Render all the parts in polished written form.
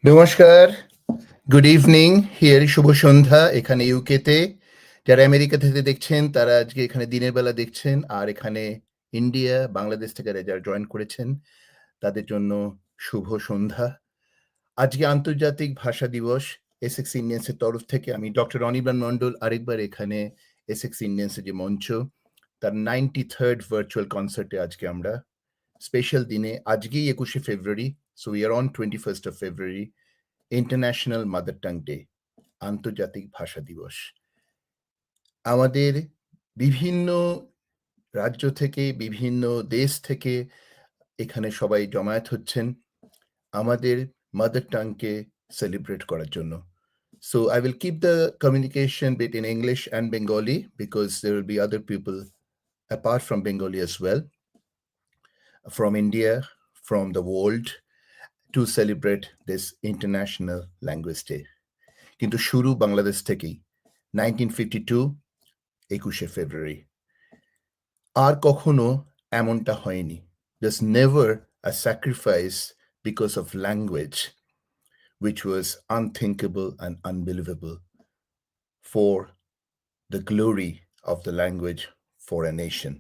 নমস্কার, good evening, here শুভ সন্ধ্যা এখানে ইউকেতে। যারা আমেরিকা থেকে দেখছেন তারা আজকে এখানে দিনের বেলা দেখছেন, আর এখানে ইন্ডিয়া, বাংলাদেশ থেকে যারা জয়েন করেছেন তাদের জন্য শুভ সন্ধ্যা। আজকে আন্তর্জাতিক ভাষা দিবস। এসেক্স ইন্ডিয়ান্সের তরফ থেকে আমি ডক্টর অনির্বাণ মণ্ডল আরেকবার এখানে এসেক্স ইন্ডিয়ান্সের যে মঞ্চ, তার 93rd ভার্চুয়াল কনসার্টে আজকে আমরা স্পেশাল দিনে, আজকেই 21শে ফেব্রুয়ারি, so we are on 21st of February, international mother tongue day, আন্তর্জাতিক ভাষা দিবস। আমাদের বিভিন্ন রাজ্য থেকে, বিভিন্ন দেশ থেকে এখানে সবাই জমায়েত হচ্ছেন আমাদের মাদার টাংকে সেলিব্রেট করার জন্য। So I will keep the communication between English and Bengali because there will be other people apart from Bengali as well, from India, from the world, to celebrate this International Language Day. কিন্তু শুরু বাংলাদেশ থেকেই, 1952, 21শে ফেব্রুয়ারি। আর কখনো এমনটা হয়নি। There's never a sacrifice because of language, which was unthinkable and unbelievable for the glory of the language for a nation.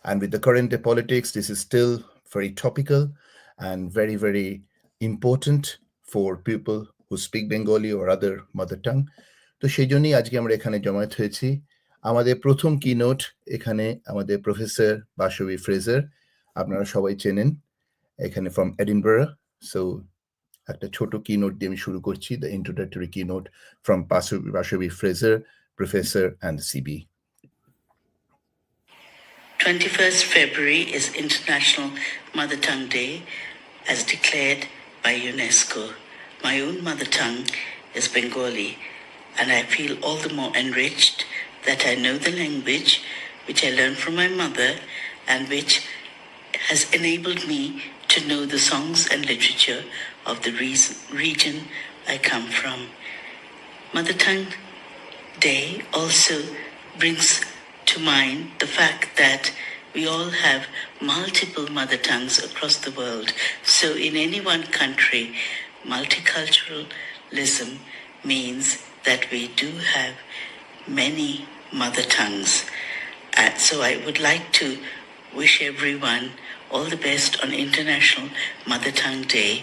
And with the current day politics, this is still very topical and very, very important for people who speak Bengali or other mother tongue. তো সেই জন্যই আজকে আমরা এখানে জমায়েত হয়েছি। আমাদের প্রথম কিনোট এখানে আমাদের প্রফেসর বাসবী ফ্রেজার, আপনারা সবাই চেনেন, এখানে ফ্রম এডিনবরা। সো একটা ছোট কিনোট দিয়ে আমি শুরু করছি, the introductory keynote from Bashabi Fraser, professor and CB. 21st February is International Mother Tongue Day, as declared by UNESCO. My own mother tongue is Bengali, and I feel all the more enriched that I know the language which I learned from my mother and which has enabled me to know the songs and literature of the region I come from. Mother Tongue Day also brings to mind the fact that we all have multiple mother tongues across the world. So in any one country, multiculturalism means that we do have many mother tongues. So I would like to wish everyone all the best on International Mother Tongue Day,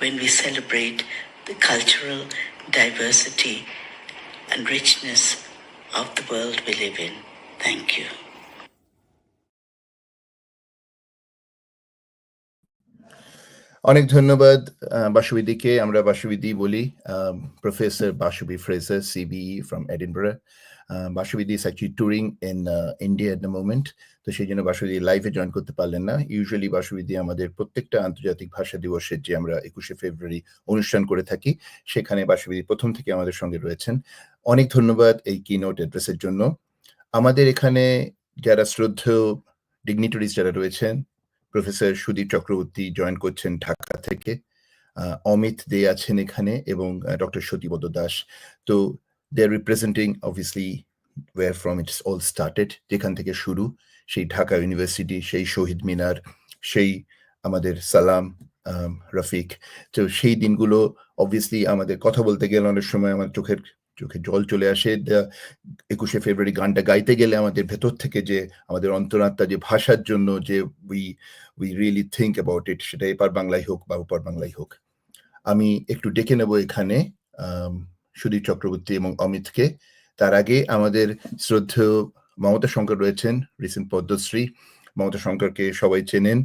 when we celebrate the cultural diversity and richness of the world we live in. Thank you. অনেক ধন্যবাদ বাসুবিদিকে। আমরা বাসুবিদি বলি, professor Bashabi Fraser, CBE from Edinburgh. বাসুবিদি is actually touring in India at the moment, তো সেই জন্য বাসুবিদি লাইভে জয়েন করতে পারলেন না। ইউজুয়ালি বাসুবিদি আমাদের প্রত্যেকটা আন্তর্জাতিক ভাষা দিবসের যে আমরা 21শে ফেব্রুয়ারি অনুষ্ঠান করে থাকি, সেখানে বাসুবিদি প্রথম থেকে আমাদের সঙ্গে রয়েছেন। অনেক ধন্যবাদ এই কিনোট অ্যাড্রেসের জন্য। আমাদের এখানে যারা শ্রদ্ধেয় ডিগনিটারিজ যারা রয়েছেন, প্রফেসর সুদীপ চক্রবর্তী জয়েন করছেন ঢাকা থেকে, অমিত দে আছেন এখানে, এবং ডক্টর সতীপদ দাস। তো they are representing obviously where from it's all started, যেখান থেকে শুরু, সেই ঢাকা ইউনিভার্সিটি, সেই শহীদ মিনার, সেই আমাদের সালাম রফিক। তো সেই দিনগুলো অবভিয়াসলি আমাদের কথা বলতে গেলে অনেক সময় আমার চোখে জল চলে আসে। 21শে ফেব্রুয়ারি গানটা গাইতে গেলে আমাদের ভেতর থেকে যে আমাদের অন্তরাত্মা যে ভাষার জন্য যে we really think about it, সেটা এপার বাংলায় হোক বা ওপার বাংলায় হোক। আমি একটু ডেকে নেব এখানে সুদীপ চক্রবর্তী এবং অমিতকে। তার আগে আমাদের শ্রদ্ধেয় মমতা শঙ্কর রয়েছেন, রিসেন্ট পদ্মশ্রী। মমতা শঙ্করকে সবাই চেনেন,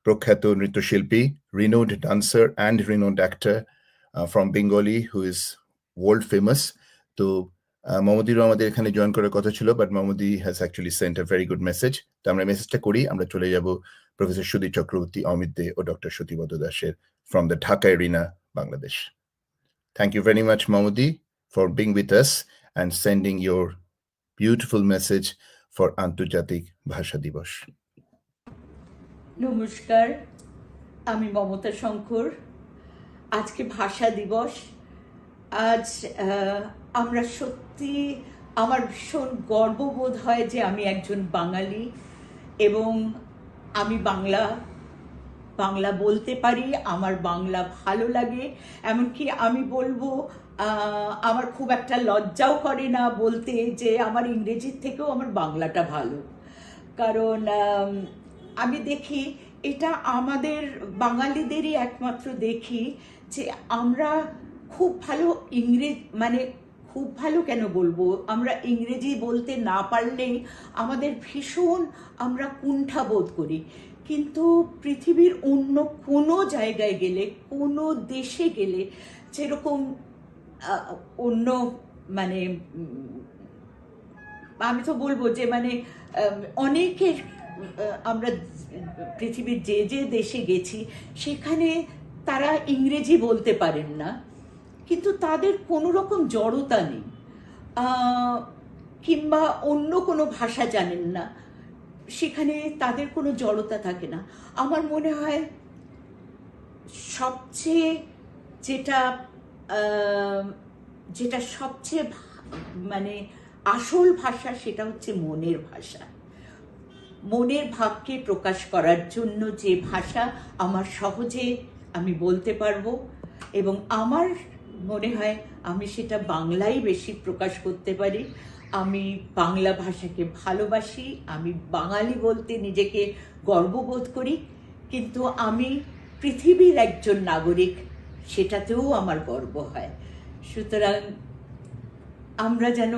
প্রখ্যাত নৃত্যশিল্পী, renowned dancer and renowned actor from Bengali who is world famous. তো মমদিরও আমাদের এখানে জয়েন করার কথা ছিল, বাট মমদি has actually sent a very good message. তো আমরা মেসেজটা করি, আমরা চলে যাব প্রফেসর সুদীপ চক্রবর্তী, অমিত দে ও ডক্টর সতীপদ দাসের from the Dhaka arena, Bangladesh. Thank you very much, Mamudi, for being with us and sending your beautiful message for Antarjatik Bhasha Divas. নমস্কার, আমি মমতা শঙ্কর। আজকে ভাষা দিবস। আজ আমরা সত্যি, আমার ভীষণ গর্ববোধ হয় যে আমি একজন বাঙালি এবং আমি বাংলা বলতে পারি, আমার বাংলা ভালো লাগে। এমনকি আমি বলবো, আমার খুব একটা লজ্জাও করে না বলতে যে আমার ইংরেজির থেকেও আমার বাংলাটা ভালো। কারণ আমি দেখি, এটা আমাদের বাঙালিদেরই একমাত্র দেখি যে আমরা খুব ভালো খুব ভালো কেন বলবো, আমরা ইংরেজি বলতে না পারলেই আমাদের ভীষণ আমরা কুণ্ঠাবোধ করি। কিন্তু পৃথিবীর অন্য কোনো জায়গায় গেলে, কোনো দেশে গেলে, যেরকম অন্য আমি তো বলবো যে অনেকের, আমরা পৃথিবীর যে দেশে গেছি সেখানে তারা ইংরেজি বলতে পারেন না, কিন্তু তাদের কোনো রকম জড়তা নেই, কিংবা অন্য কোনো ভাষা জানেন না, সেখানে তাদের কোনো জড়তা থাকে না। আমার মনে হয় সবচেয়ে যেটা সবচেয়ে আসল ভাষা, সেটা হচ্ছে মনের ভাষা। মনের ভাবকে প্রকাশ করার জন্য যে ভাষা আমার সহজে আমি বলতে পারবো, এবং আমার মনে হয় আমি সেটা বাংলায় বেশি প্রকাশ করতে পারি। আমি বাংলা ভাষাকে ভালোবাসি, আমি বাঙালি বলতে নিজেকে গর্ববোধ করি, কিন্তু আমি পৃথিবীর একজন নাগরিক, সেটাতেও আমার গর্ব হয়। সুতরাং আমরা যেন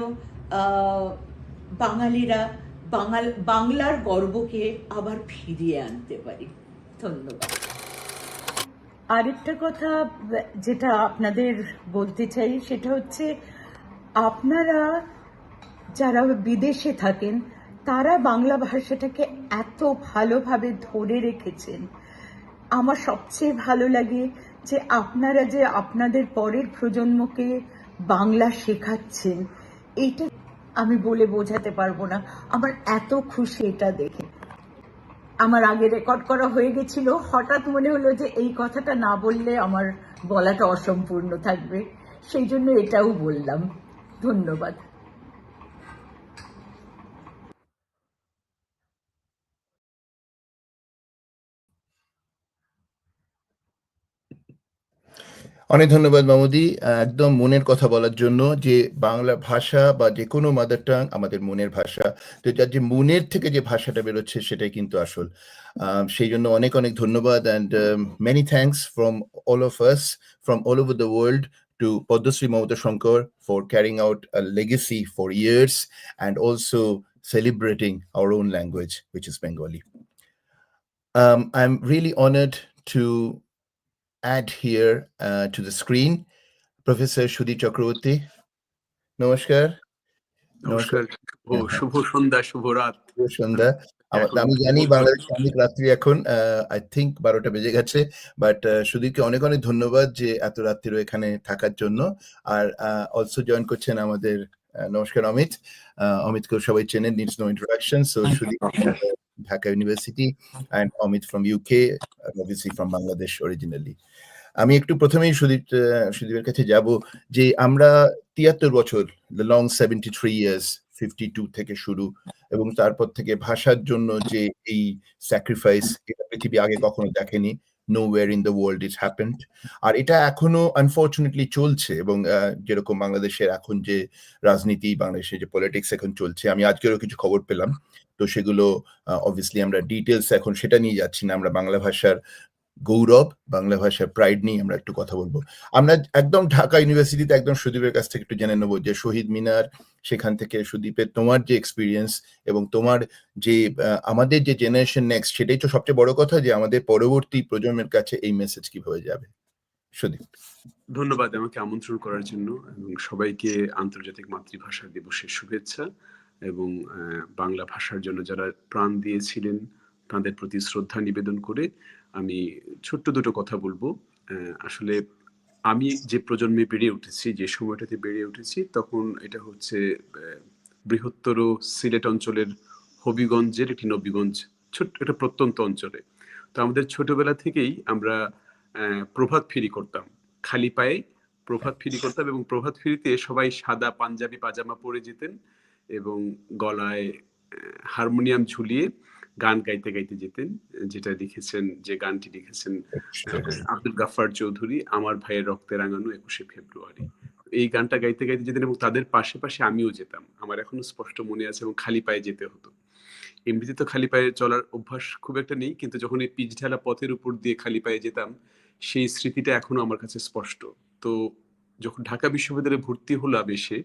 বাঙালিরা বাংলার গর্বকে আবার ফিরিয়ে আনতে পারি। ধন্যবাদ। আরেকটা কথা যেটা আপনাদের বলতে চাই, সেটা হচ্ছে আপনারা যারা বিদেশে থাকেন তারা বাংলা ভাষাটাকে এত ভালোভাবে ধরে রেখেছেন। আমার সবচেয়ে ভালো লাগে যে আপনারা যে আপনাদের পরের প্রজন্মকে বাংলা শেখাচ্ছেন, এইটা আমি বলে বোঝাতে পারবো না। আমার এত খুশি এটা দেখে। আমার আগে রেকর্ড করা হয়ে গেছিল, হঠাৎ মনে হলো যে এই কথাটা না বললে আমার বলাটা অসম্পূর্ণ থাকবে, সেই জন্য এটাও বললাম। ধন্যবাদ। অনেক ধন্যবাদ মামুদি। একদম মনের কথা বলার জন্য, যে বাংলা ভাষা বা যেকোনো মাদার টাং আমাদের মনের ভাষা। তো যার যে মনের থেকে যে ভাষাটা বেরোচ্ছে সেটাই কিন্তু আসল। সেই জন্য অনেক, অনেক ধন্যবাদ and many thanks from all of us from all over the world to Padmasree Mamata Shankar for carrying out a legacy for years and also celebrating our own language, which is Bengali. I'm really honored to add here to the screen Professor Sudhir Chakraborty. নমস্কার। নমস্কার। নমস্কার, হ্যাঁ, হ্যাঁ। শুভ সন্ধ্যা, শুভ রাত। শুভ সন্ধ্যা। এখন আমি জানি বাংলাদেশে অনেক রাত্রি এখন, I think 12টা বেজে গেছে। বাট সুধীরকে অনেক, অনেক ধন্যবাদ যে এত রাত্রিরও এখানে থাকার জন্য। আর অলসো জয়েন করছেন আমাদের নমস্কার অমিত। অমিতকেও সবাই চেনেন, needs no introduction. So Sudhir Dhaka university and Amit from UK, obviously from Bangladesh originally. আমি একটু প্রথমেই সুদীপের কাছে যাব যে আমরা 73 বছর, the long 73 years, 52 থেকে শুরু, এবং তারপর থেকে ভাষার জন্য যে এই স্যাক্রিফাইস, এটা পৃথিবী আগে কখনো দেখেনি। nowhere in the world it happened. আর এটা এখনো আনফরচুনেটলি চলছে, এবং যেরকম বাংলাদেশের এখন যে রাজনীতি, বাংলাদেশের যে পলিটিক্স এখন চলছে, আমি আজকেরও কিছু খবর পেলাম। তো সেগুলো অবভিয়াসলি আমরা ডিটেলস এখন সেটা নিয়ে যাচ্ছি না। আমরা বাংলা ভাষার গৌরব, বাংলা ভাষার প্রাইড নিয়ে আমরা একটু কথা বলবো। আমরা একদম ঢাকা ইউনিভার্সিটিতে একদম সুদীপের কাছ থেকে একটু জেনে নেবো যে শহীদ মিনার, সেখান থেকে সুদীপের তোমার যে এক্সপিরিয়েন্স এবং তোমার যে আমাদের যে জেনারেশন নেক্সট, সেটাই তো সবচেয়ে বড় কথা, যে আমাদের পরবর্তী প্রজন্মের কাছে এই মেসেজ কিভাবে যাবে। সুদীপ। ধন্যবাদ আমাকে আমন্ত্রণ করার জন্য, এবং সবাইকে আন্তর্জাতিক মাতৃভাষা দিবসের শুভেচ্ছা। এবং বাংলা ভাষার জন্য যারা প্রাণ দিয়েছিলেন তাদের প্রতি শ্রদ্ধা নিবেদন করে আমি ছোট্ট দুটো কথা বলবো। আসলে আমি যে প্রজন্মে বেড়ে উঠেছি, যে সময়টাতে বেড়ে উঠেছি, তখন এটা হচ্ছে বৃহত্তর সিলেট অঞ্চলের হবিগঞ্জের একটি নবীগঞ্জ, ছোট্ট একটা প্রত্যন্ত অঞ্চলে। তো আমাদের ছোটবেলা থেকেই আমরা প্রভাত ফেরি করতাম, খালি পায়ে প্রভাত ফেরি করতাম, এবং প্রভাত ফেরিতে সবাই সাদা পাঞ্জাবি পাজামা পরে যেতেন এবং গলায় হারমোনিয়াম ঝুলিয়ে গান গাইতে গাইতে যেতেন। যেটা লিখেছেন, যে গানটি লিখেছেন আব্দুল গাফফার চৌধুরী, আমার ভাইয়ের রক্তে রাঙানো 21শে ফেব্রুয়ারি। এই গানটা গাইতে গাইতে যেতেন, এবং তাদের পাশে পাশে আমিও যেতাম। আমার এখনো স্পষ্ট মনে আছে, এবং খালি পায়ে যেতে হতো। এমনিতে তো খালি পায়ে চলার অভ্যাস খুব একটা নেই, কিন্তু যখন এই পিচ ঢালা পথের উপর দিয়ে খালি পায়ে যেতাম, সেই স্মৃতিটা এখনো আমার কাছে স্পষ্ট। তো যখন ঢাকা বিশ্ববিদ্যালয়ে ভর্তি হলাম এসে,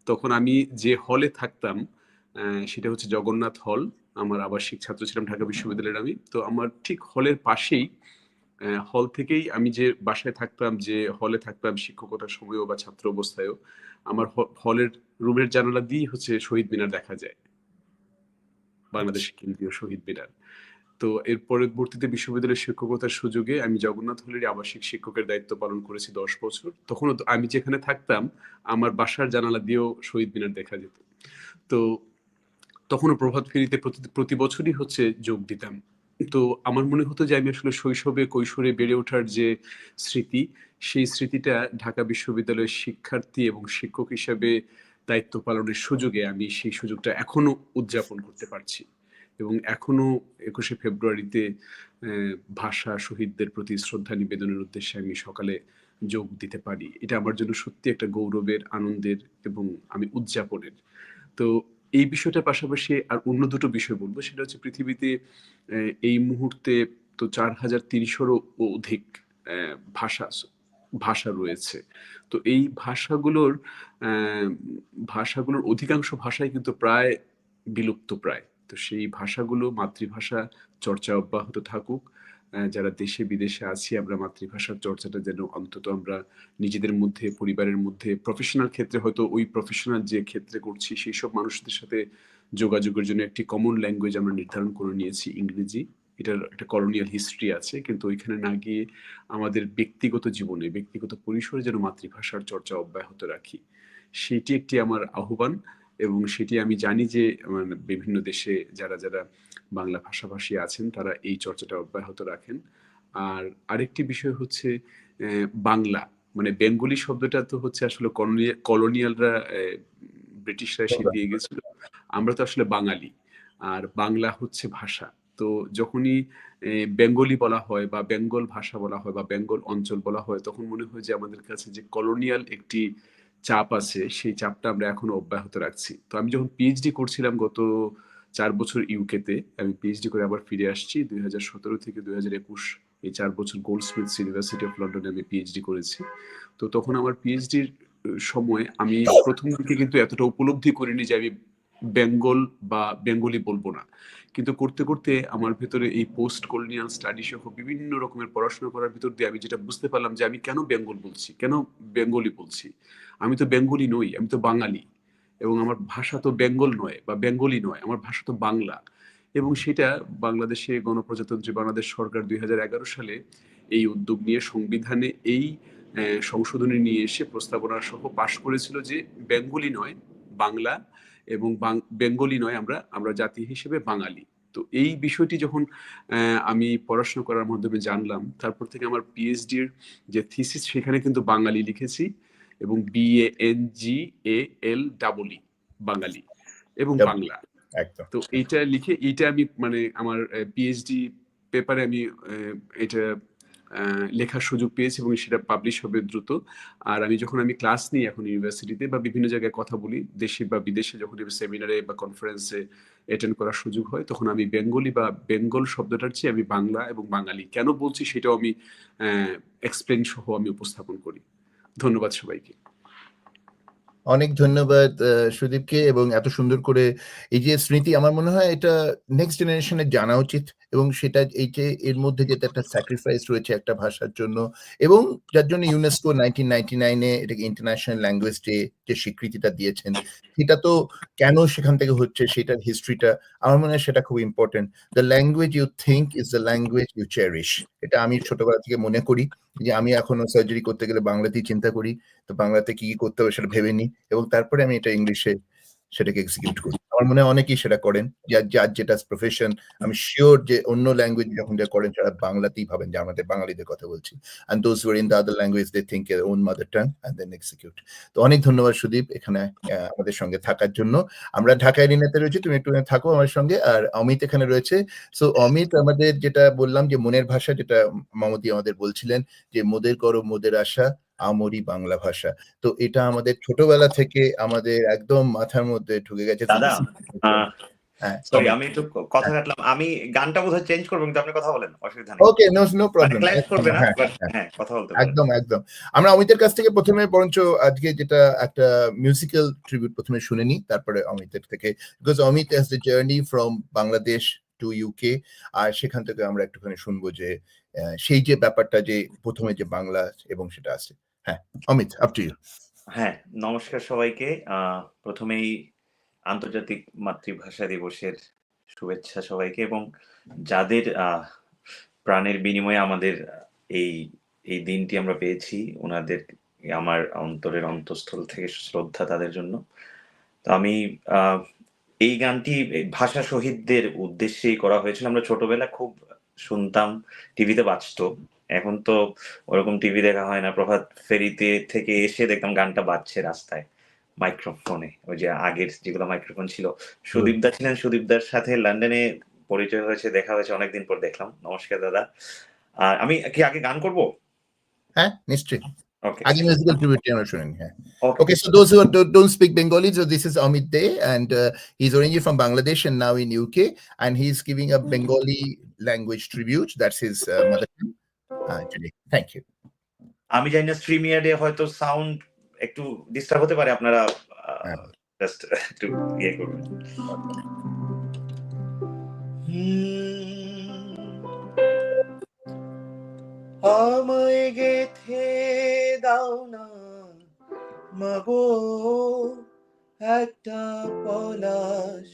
তখন আমি যে হলে থাকতাম সেটা হচ্ছে জগন্নাথ হল। আমার আবাসিক ছাত্র ছিলাম ঢাকা বিশ্ববিদ্যালয়ের আমি। তো আমার ঠিক হলের পাশেই, হল থেকেই আমি যে বাসায় থাকতাম, যে হলে থাকতাম শিক্ষকতার সময়ও বা ছাত্র অবস্থায়ও, আমার হলের রুমের জানালা দিয়ে হচ্ছে শহীদ মিনার দেখা যায়, বাংলাদেশের কেন্দ্রীয় শহীদ মিনার। তো এর পরবর্তীতে বিশ্ববিদ্যালয়ের শিক্ষকতার সুযোগে আমি জগন্নাথ হলের আবাসিক শিক্ষকের দায়িত্ব পালন করেছি 10 বছর। তখনও আমি যেখানে থাকতাম আমার বাসার জানালা দিয়েও শহীদ মিনার দেখা যেত। তো তখনও প্রভাত ফেরিতে প্রতি বছরই হচ্ছে যোগ দিতাম। তো আমার মনে হতো যে আমি আসলে শৈশবে কৈশোরে বেড়ে ওঠার যে স্মৃতি, সেই স্মৃতিটা ঢাকা বিশ্ববিদ্যালয়ের শিক্ষার্থী এবং শিক্ষক হিসেবে দায়িত্ব পালনের সুযোগে আমি সেই সুযোগটা এখনো উদযাপন করতে পারছি। এবং এখনো 21শে ফেব্রুয়ারিতে ভাষা শহীদদের প্রতি শ্রদ্ধা নিবেদনের উদ্দেশ্যে আমি সকালে যোগ দিতে পারি। এটা আমার জন্য সত্যি একটা গৌরবের, আনন্দের এবং আমি উদযাপনের। তো এই বিষয়টার পাশাপাশি আর অন্য দুটো বিষয় বলবো, সেটা হচ্ছে পৃথিবীতে এই মুহূর্তে তো 4300-এরও অধিক ভাষা রয়েছে। তো এই ভাষাগুলোর অধিকাংশ ভাষাই কিন্তু প্রায় বিলুপ্ত প্রায়। তো সেই ভাষাগুলো, মাতৃভাষা চর্চা অব্যাহত থাকুক। যারা দেশে বিদেশে আছি, আমরা মাতৃভাষার চর্চাটা যেন অন্তত আমরা নিজেদের মধ্যে, পরিবারের মধ্যে, প্রফেশনাল ক্ষেত্রে হয়তো ওই প্রফেশনাল যে ক্ষেত্রে করছি সেই সব মানুষদের সাথে যোগাযোগের জন্য একটি কমন ল্যাঙ্গুয়েজ আমরা নির্ধারণ করে নিয়েছি ইংরেজি। এটার একটা কলোনিয়াল হিস্ট্রি আছে, কিন্তু ওইখানে না গিয়ে আমাদের ব্যক্তিগত জীবনে, ব্যক্তিগত পরিসরে যেন মাতৃভাষার চর্চা অব্যাহত রাখি, সেটি একটি আমার আহ্বান। এবং সেটি আমি জানি যে মানে বিভিন্ন দেশে যারা যারা বাংলা ভাষাভাষী আছেন তারা এই চর্চাটা অব্যাহত রাখেন। আর আরেকটি বিষয় হচ্ছে বাংলা, মানে বেঙ্গলি শব্দটা তো হচ্ছে আসলে কলোনিয়ালরা, ব্রিটিশরা এসে দিয়ে গেছিল। আমরা তো আসলে বাঙালি, আর বাংলা হচ্ছে ভাষা। তো যখনই বেঙ্গলি বলা হয় বা বেঙ্গল ভাষা বলা হয় বা বেঙ্গল অঞ্চল বলা হয়, তখন মনে হয় যে আমাদের কাছে যে কলোনিয়াল একটি চাপ আছে, সেই চাপটা আমরা এখনো অব্যাহত রাখছি। তো আমি যখন পিএইচডি করছিলাম গত 4 বছর ইউকেতে, আমি পিএইচডি করে আবার ফিরে আসছি 2017 থেকে 2021, এই 4 বছর গোল্ডস্মিথস ইউনিভার্সিটি অফ লন্ডনে আমি পিএইচডি করেছি। তো তখন আমার পিএইচডির সময় আমি প্রথম দিকে কিন্তু এতটা উপলব্ধি করিনি যে আমি বেঙ্গল বা বেঙ্গলি বলবো না, কিন্তু করতে করতে আমার ভেতরে এই পোস্ট কলোনিয়াল স্টাডি সহ বিভিন্ন রকমের পড়াশোনা করার ভিতর দিয়ে আমি যেটা বুঝতে পারলাম যে আমি কেন বেঙ্গল বলছি, কেন বেঙ্গলি বলছি। আমি তো বেঙ্গলি নই, আমি তো বাঙালি, এবং আমার ভাষা তো বেঙ্গল নয় বা বেঙ্গলি নয়, আমার ভাষা তো বাংলা। এবং সেটা বাংলাদেশে গণপ্রজাতন্ত্রী বাংলাদেশ সরকার 2011 সালে এই উদ্যোগ নিয়ে সংবিধানে এই সংশোধনী নিয়ে এসে প্রস্তাবনা সহ পাশ করেছিল যে বেঙ্গলি নয় বাংলা, এবং বেঙ্গলি নয় আমরা আমরা জাতি হিসেবে বাঙালি। তো এই বিষয়টি যখন আমি পড়াশোনা করার মাধ্যমে জানলাম, তারপর থেকে আমার পিএইচডির যে থিসিস সেখানে কিন্তু বাঙালি লিখেছি, এবং BANGALEE বাঙালি এবং বাংলা। একদম তো এইটা লিখে এইটা আমি মানে আমার পিএইচডি পেপারে আমি এটা লেখার সুযোগ পেয়েছি, এবং সেটা পাবলিশ হবে দ্রুত। আর যখন আমি ক্লাস নিই এখন ইউনিভার্সিটিতে বা বিভিন্ন জায়গায় কথা বলি, দেশে বা বিদেশে, যখন সেমিনারে বা কনফারেন্সে অ্যাটেন্ড করার সুযোগ হয়, তখন আমি বেঙ্গলি বা বেঙ্গল শব্দটার চেয়ে আমি বাংলা এবং বাঙালি কেন বলছি সেটাও আমি এক্সপ্লেন সহ আমি উপস্থাপন করি। ধন্যবাদ সবাইকে। অনেক ধন্যবাদ সুদীপকে, এবং এত সুন্দর করে এই যে স্মৃতি, আমার মনে হয় এটা নেক্সট জেনারেশনের জানা উচিত, এবং সেটা এই যে এর মধ্যে যেটা একটা স্যাক্রিফাইস রয়েছে একটা ভাষার জন্য, এবং যার জন্য ইউনেস্কো 1999-এ এটাকে ইন্টারন্যাশনাল ল্যাঙ্গুয়েজ ডে যে স্বীকৃতিটা দিয়েছেন, সেটা তো কেন সেখান থেকে হচ্ছে সেটার হিস্ট্রিটা আমার মনে হয় সেটা খুব important. The language you think is the language you cherish. এটা আমি ছোটবেলা থেকে মনে করি, যে আমি এখনো সার্জারি করতে গেলে বাংলাতেই চিন্তা করি, তো বাংলাতে কি কি করতে হবে সেটা ভেবে নিই, এবং তারপরে আমি এটা ইংলিশে সেটাকে এক্সিকিউট করি। আমার মনে হয় অনেকেই সেটা করেন, যার যেটা প্রফেশন। আমি শিওর যে অন্য ল্যাঙ্গুয়েজ যখন যা করেন তারা বাংলাতেই ভাবেন, যে আমাদের বাঙালিদের কথা বলছি। and those who are in the other language they think their own mother tongue and then execute. তো অনেক ধন্যবাদ সুদীপ এখানে আমাদের সঙ্গে থাকার জন্য। আমরা ঢাকা এরিনাতে রয়েছি, তুমি একটু থাকো আমার সঙ্গে। আর অমিত এখানে রয়েছে। সো অমিত, আমাদের যেটা বললাম যে মনের ভাষা, যেটা মামুদি আমাদের বলছিলেন যে মোদের করো মোদের আশা আমরি বাংলা ভাষা, তো এটা আমাদের ছোটবেলা থেকে আমাদের একদম মাথার মধ্যে ঢুকে গেছে। দাদা, হ্যাঁ, সরি আমি একটু কথা কাটলাম। আমি গানটা বোধহয় চেঞ্জ করবো, কিন্তু আপনি কথা বলেন, অসুবিধা নেই। ওকে, নো মানে প্রবলেম। ক্ল্যাশ করবে না, হ্যাঁ, হ্যাঁ কথা বলতে পারেন। একদম একদম। আমরা অমিতের কাছ থেকে প্রথমে বরঞ্চ আজকে যেটা একটা মিউজিক্যাল ট্রিবিউট প্রথমে শুনে নিই, তারপরে অমিতের থেকে, because Amit has the journey from Bangladesh to UK, আর সেখান থেকে আমরা একটুখানি শুনবো যে সেই যে ব্যাপারটা যে প্রথমে যে বাংলা এবং সেটা আছে। হ্যাঁ অমিত, আপ টু ইউ। হ্যাঁ, নমস্কার সবাইকে। প্রথমেই আন্তর্জাতিক মাতৃভাষা দিবসের শুভেচ্ছা সবাইকে, এবং যাদের প্রাণের বিনিময়ে আমাদের এই এই দিনটি আমরা পেয়েছি, ওনাদের আমার অন্তরের অন্তঃস্থল থেকে শ্রদ্ধা তাদের জন্য। তো আমি এই গানটি ভাষা শহীদদের উদ্দেশ্যেই করা হয়েছিল। আমরা ছোটবেলা খুব শুনতাম, টিভিতে বাজতো। এখন তো ওরকম টিভি দেখা হয় না। প্রভাত ফেরিতে থেকে এসে দেখতাম গানটা বাজছে রাস্তায় মাইক্রোফোনে, ওই যে আগের যেগুলো মাইক্রোফোন ছিল। সুদীপদা ছিলেন, সুদীপদার সাথে লন্ডনে পরিচয় হয়েছে, দেখা হয়েছে, অনেকদিন পর দেখলাম। নমস্কার দাদা। আর আমি কি আগে গান করব? হ্যাঁ নিশ্চয়ই। Okay. আগে মিউজিক্যাল ট্রিবিউট আমরা শুনি। হ্যাঁ। Okay, so those who don't speak Bengali, so this is Amit Dey, and he's originally from Bangladesh and now in UK, and he's giving a Bengali language tribute. That's his mother tongue today. Thank you. আমি জানি না স্ট্রিমিয়ার্ডে হয়তো sound একটু disturb হতে পারে, আপনারা just একটু ইয়ে করবেন। আমায় গেথে দাও না মাগো একটা পলাশ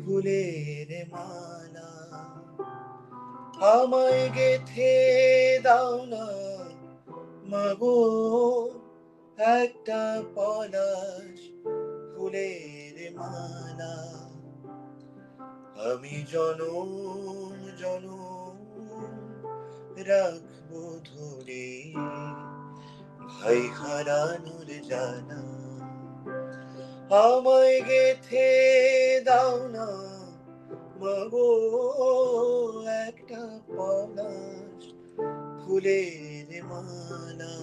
ফুলের মালা আমায় গেথে দাও না মাগো একটা পলাশ ফুলের মালা আমি জনম জনম রাখবো ধরে ভাই হারানোর জানা আমায় গেথে দাও না মাগো একটা পলাশ ফুলের মালা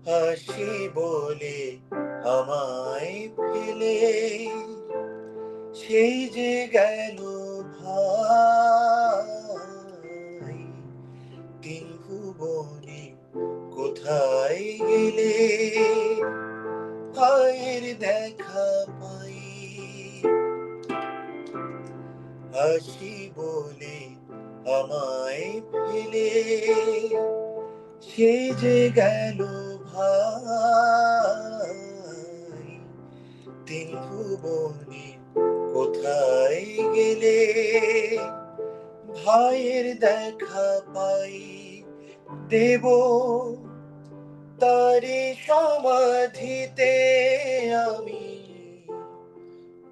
হাসি বলে আমায় ফেলে সেই যে গেল ভাই তিন ভুবনে কোথায় গেলে ভাইয়ের দেখা পাই হাসি বলে আমায় ফেলে সেই যে গেল ভাই তিন ভুবনে কোথায় গেলে ভাইয়ের দেখা পাই দেব তারি সমাধিতে আমি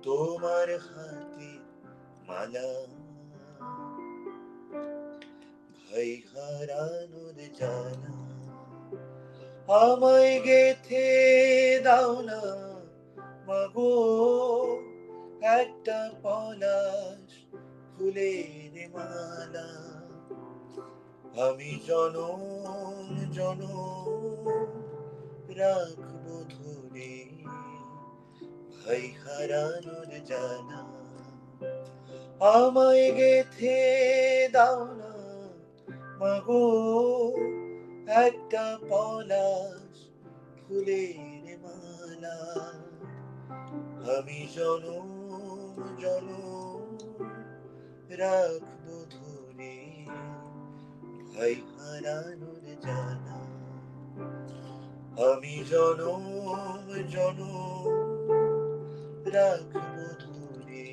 তোমার হাতে মালা ভাই হারানোর জানা আমায় গেথে দাও না মাগো একটা পলাশ ফুলের মালা আমি জনম জনম রাখবো ধরে ভাই হারানোর জানা আমায় গেথে দাও না মাগো একটা পলাশ ফুলের মালা আমি জনম জনম রাখবো ধরে ভাই হারানোর জানা আমি জনম জনম রাখবো ধরে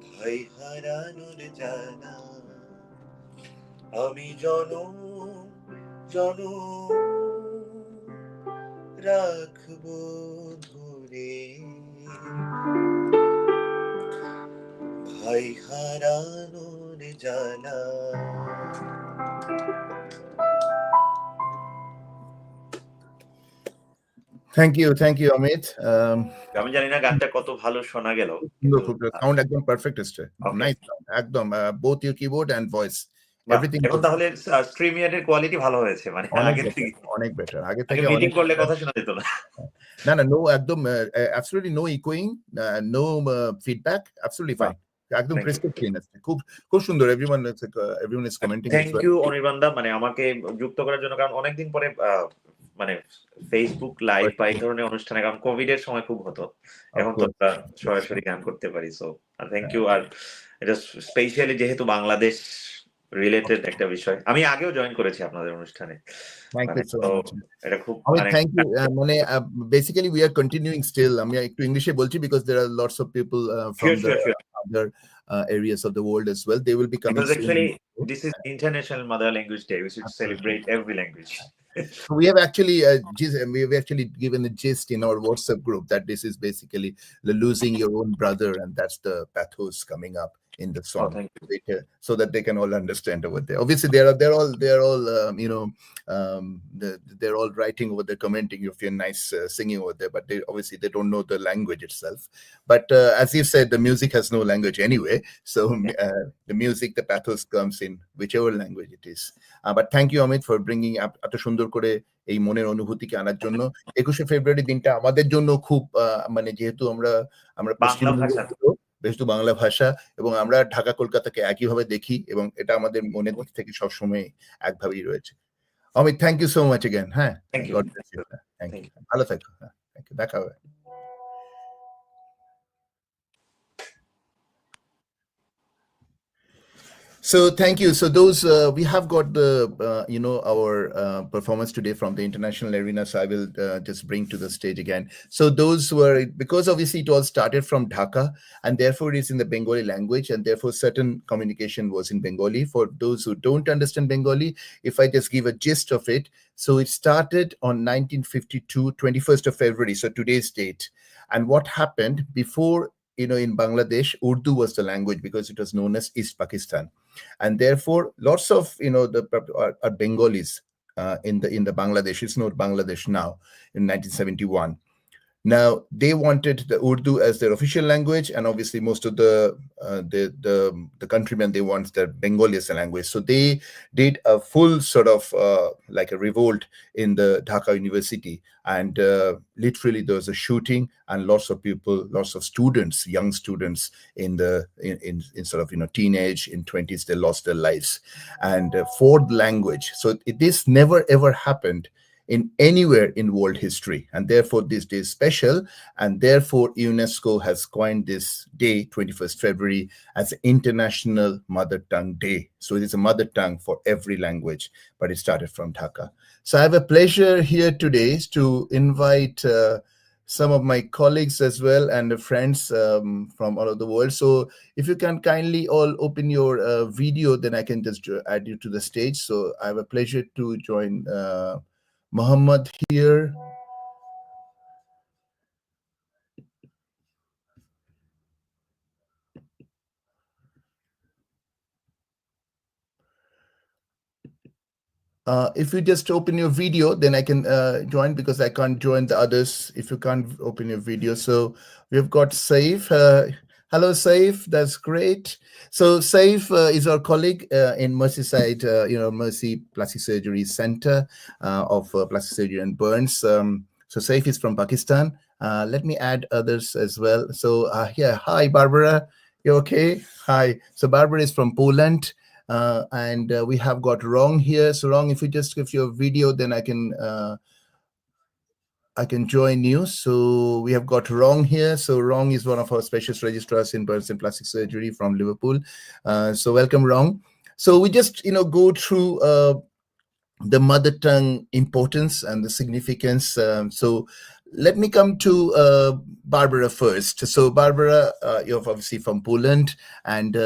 ভাই হারানোর জানা আমি জনম জনম রাখবো ধরে ভাই হারানোর জানা থ্যাংক ইউ অমিত আমি জানি না গানটা কত ভালো শোনা গেল সাউন্ড একদম পারফেক্ট এসছে নাইস একদম both your keyboard and voice everything এখন তাহলে স্ট্রিমিয়ারের কোয়ালিটি ভালো হয়েছে মানে আগে থেকে অনেক বেটার আগে থেকে মিটিং করলে কথা শোনা যেত না না নো একদম অ্যাবসলিউটলি নো ইকোয়িং নো ফিডব্যাক অ্যাবসলিউটলি ফাইন একদম ক্রিস্টাল ক্লিন আছে খুব সুন্দর everyone is commenting thank you অনির্বাণদা মানে আমাকে যুক্ত করার জন্য কারণ অনেকদিন পরে মানে ফেসবুক লাইভ বা এই ধরনের অনুষ্ঠানে কারণ কোভিড এর সময় খুব হতো এখন তো সরাসরি গান করতে পারি সো থ্যাংক ইউ আর এটা স্পেশালি যেহেতু বাংলাদেশ রিলেটেড একটা বিষয় আমি আগেও জয়েন করেছি আপনাদের অনুষ্ঠানে এটা খুব থ্যাংক ইউ মানে basically we are continuing still আমি একটু ইংলিশে বলছি because there are lots of people from the other areas of the world as well. They will be coming. Because actually, this is International Mother Language Day. We should celebrate every language. So we have actually given a gist in our WhatsApp group that this is basically losing your own brother, and that's the pathos coming up in the song, so that they can all understand over there. Obviously, they're all they're all writing over there, commenting if you're nice singing over there, but they don't know the language itself. But as you said, the music has no language anyway, so the music, the pathos comes in whichever language it is. But thank you, Amit, for bringing up এত সুন্দর করে এই মনের অনুভূতিকে আনার জন্য 21শে ফেব্রুয়ারি দিনটা আমাদের জন্য খুব মানে যেহেতু আমরা যেহেতু বাংলা ভাষা এবং আমরা ঢাকা কলকাতাকে একইভাবে দেখি এবং এটা আমাদের মনের দিক থেকে সবসময় একভাবেই রয়েছে। Amit, thank you so much again. হ্যাঁ, Thank you. God bless you. Thank you, ভালো থাকো। হ্যাঁ, থ্যাংক ইউ, দেখা হবে। So thank you. So those we have got the our performance today from the international arena. So I will just bring to the stage again. So those were, because obviously it all started from Dhaka, and therefore it is in the Bengali language, and therefore certain communication was in Bengali. For those who don't understand Bengali, if I just give a gist of it, so it started on 1952, 21st of February, so today's date. And what happened before, in Bangladesh, Urdu was the language because it was known as East Pakistan. And therefore lots of are Bengalis in the Bangladesh. It's not Bangladesh now. In 1971, now they wanted the Urdu as their official language, and obviously most of the countrymen, they want the Bengali as a language. So they did a full sort of like a revolt in the Dhaka University, and literally there was a shooting, and lots of people, lots of students, young students in sort of teenage, in 20s, they lost their lives. And for the language, so this never ever happened in anywhere in world history, and therefore this day is special, and therefore UNESCO has coined this day, 21st February, as International Mother Tongue Day. So it is a mother tongue for every language, but it started from Dhaka. So I have a pleasure here today to invite some of my colleagues as well, and friends from all over the world. So if you can kindly all open your video, then I can just add you to the stage. So I have a pleasure to join Muhammad here. If you just open your video, then I can join, because I can't join the others if you can't open your video. So we've got Saif. Hello, Saif. That's great. So Saif is our colleague in Merseyside, Mercy Plastic Surgery Center of Plastic Surgery and Burns. So Saif is from Pakistan. Let me add others as well. So yeah, hi, Barbara. You okay? Hi. So Barbara is from Poland. And we have got Rong here. So Rong, if you just give your video, then I can join you. So we have got Rong here. So Rong is one of our specialist registrars in burns and plastic surgery from Liverpool. So welcome, Rong. So we just go through the mother tongue importance and the significance. So let me come to Barbara first. So Barbara, you're obviously from Poland, and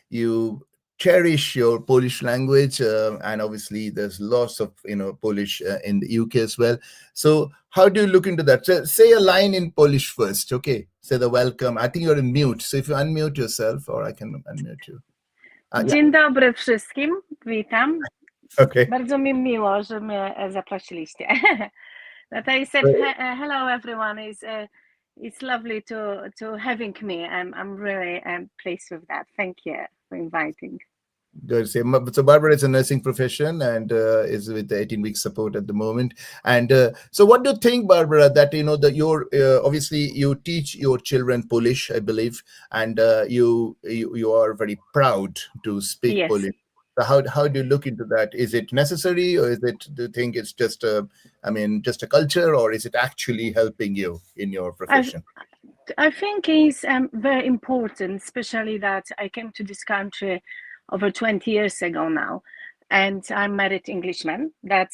you cherish your Polish language, and obviously there's lots of Polish in the UK as well. So how do you look into that? So say a line in Polish first, okay? Say the welcome. I think you're in mute, so if you unmute yourself, or I can unmute you. Dzień dobry wszystkim, witam. Okay. Bardzo mi miło, że mnie zaprosiliście. That I said hello everyone. It's lovely to having me. I'm really pleased with that. Thank you for inviting. Good. So Barbara is a nursing profession and is with the 18-week support at the moment. And so what do you think, Barbara, that that you're obviously you teach your children Polish, I believe, and you are very proud to speak Yes. Polish. So how do you look into that? Is it necessary, or do you think it's just just a culture, or is it actually helping you in your profession? I think it's very important, especially that I came to this country over 20 years ago now, and I'm married Englishman. That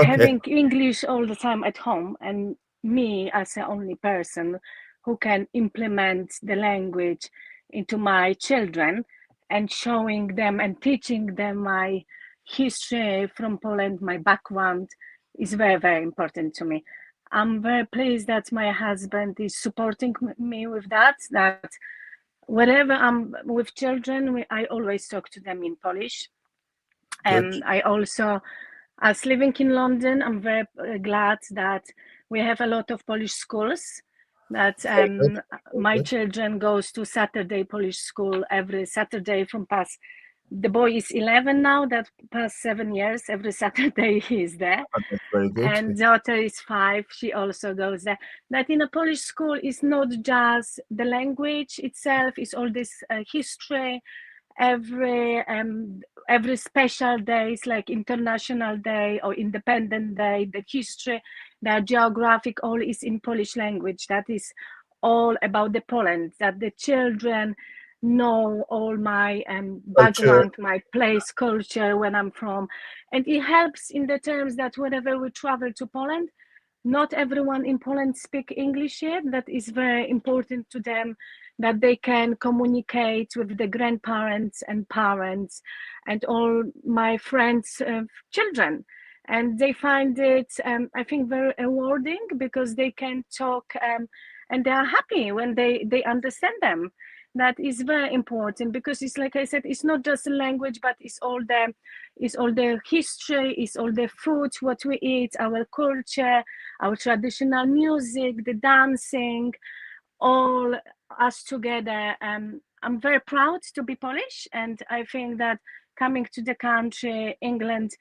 having English all the time at home, and me as the only person who can implement the language into my children, and showing them and teaching them my history from Poland, my background, is very, very important to me. I'm very pleased that my husband is supporting me with that. That wherever I'm with children, I always talk to them in Polish. And I also, as living in London, I'm very glad that we have a lot of Polish schools. That my children goes to Saturday Polish school every Saturday from past the boy is 11 now. That past 7 years, every Saturday he is there. Oh, that's very good. And daughter is 5. She also goes there. That in a Polish school is not just the language itself. It's all this history. Every special days like International Day or Independent Day, the history, the geographic, all is in Polish language. That is all about the Poland. That the children know all my background, my place, culture, where I'm from, and it helps in the terms that whenever we travel to Poland, not everyone in Poland speak English yet. That is very important to them, that they can communicate with the grandparents and parents and all my friends' children. And they find it, I think, very rewarding because they can talk and they are happy when they understand them. That is very important because it's like I said, it's not just a language, but it's all the history, it's all the food, what we eat, our culture, our traditional music, the dancing, all us together. I'm very proud to be Polish, and I think that coming to the country, England,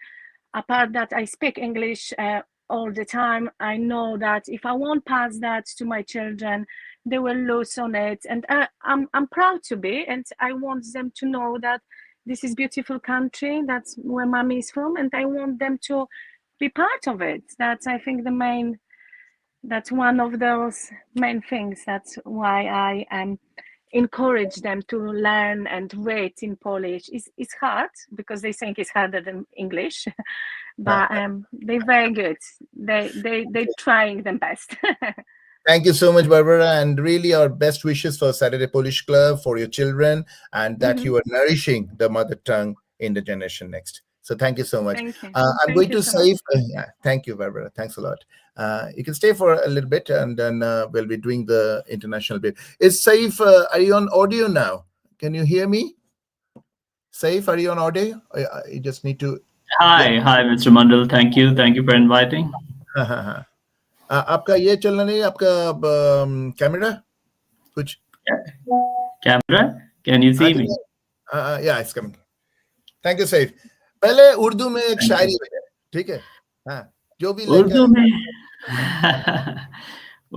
apart that I speak English all the time, I know that if I won't pass that to my children, they will lose on it. And I'm proud to be, and I want them to know that this is beautiful country. That's where mommy is from, and I want them to be part of it. That's, I think, that's one of those main things. That's why I encourage them to learn and read in Polish. It's hard because they think it's harder than English, but they're very good. They're trying their best. Thank you so much, Barbara, and really our best wishes for Saturday Polish Club, for your children, and that you are nourishing the mother tongue in the generation next. So thank you so much. Thank you. I'm Thank going you to so much. save. Thank you, Barbara. Thanks a lot. You can stay for a little bit, and then we'll be doing the international bit. Is Saif, are you on audio now? Can you hear me? Saif, are you on audio? You just need to. Hi, Mr. Mandal. Thank you for inviting. आपका ये चलना नहीं आपका camera कुछ Camera, can you see me? Yeah, it's coming. Thank you, Saif. पहले उर्दू में एक शायरी बजाए, ठीक है? हाँ, जो भी उर्दू में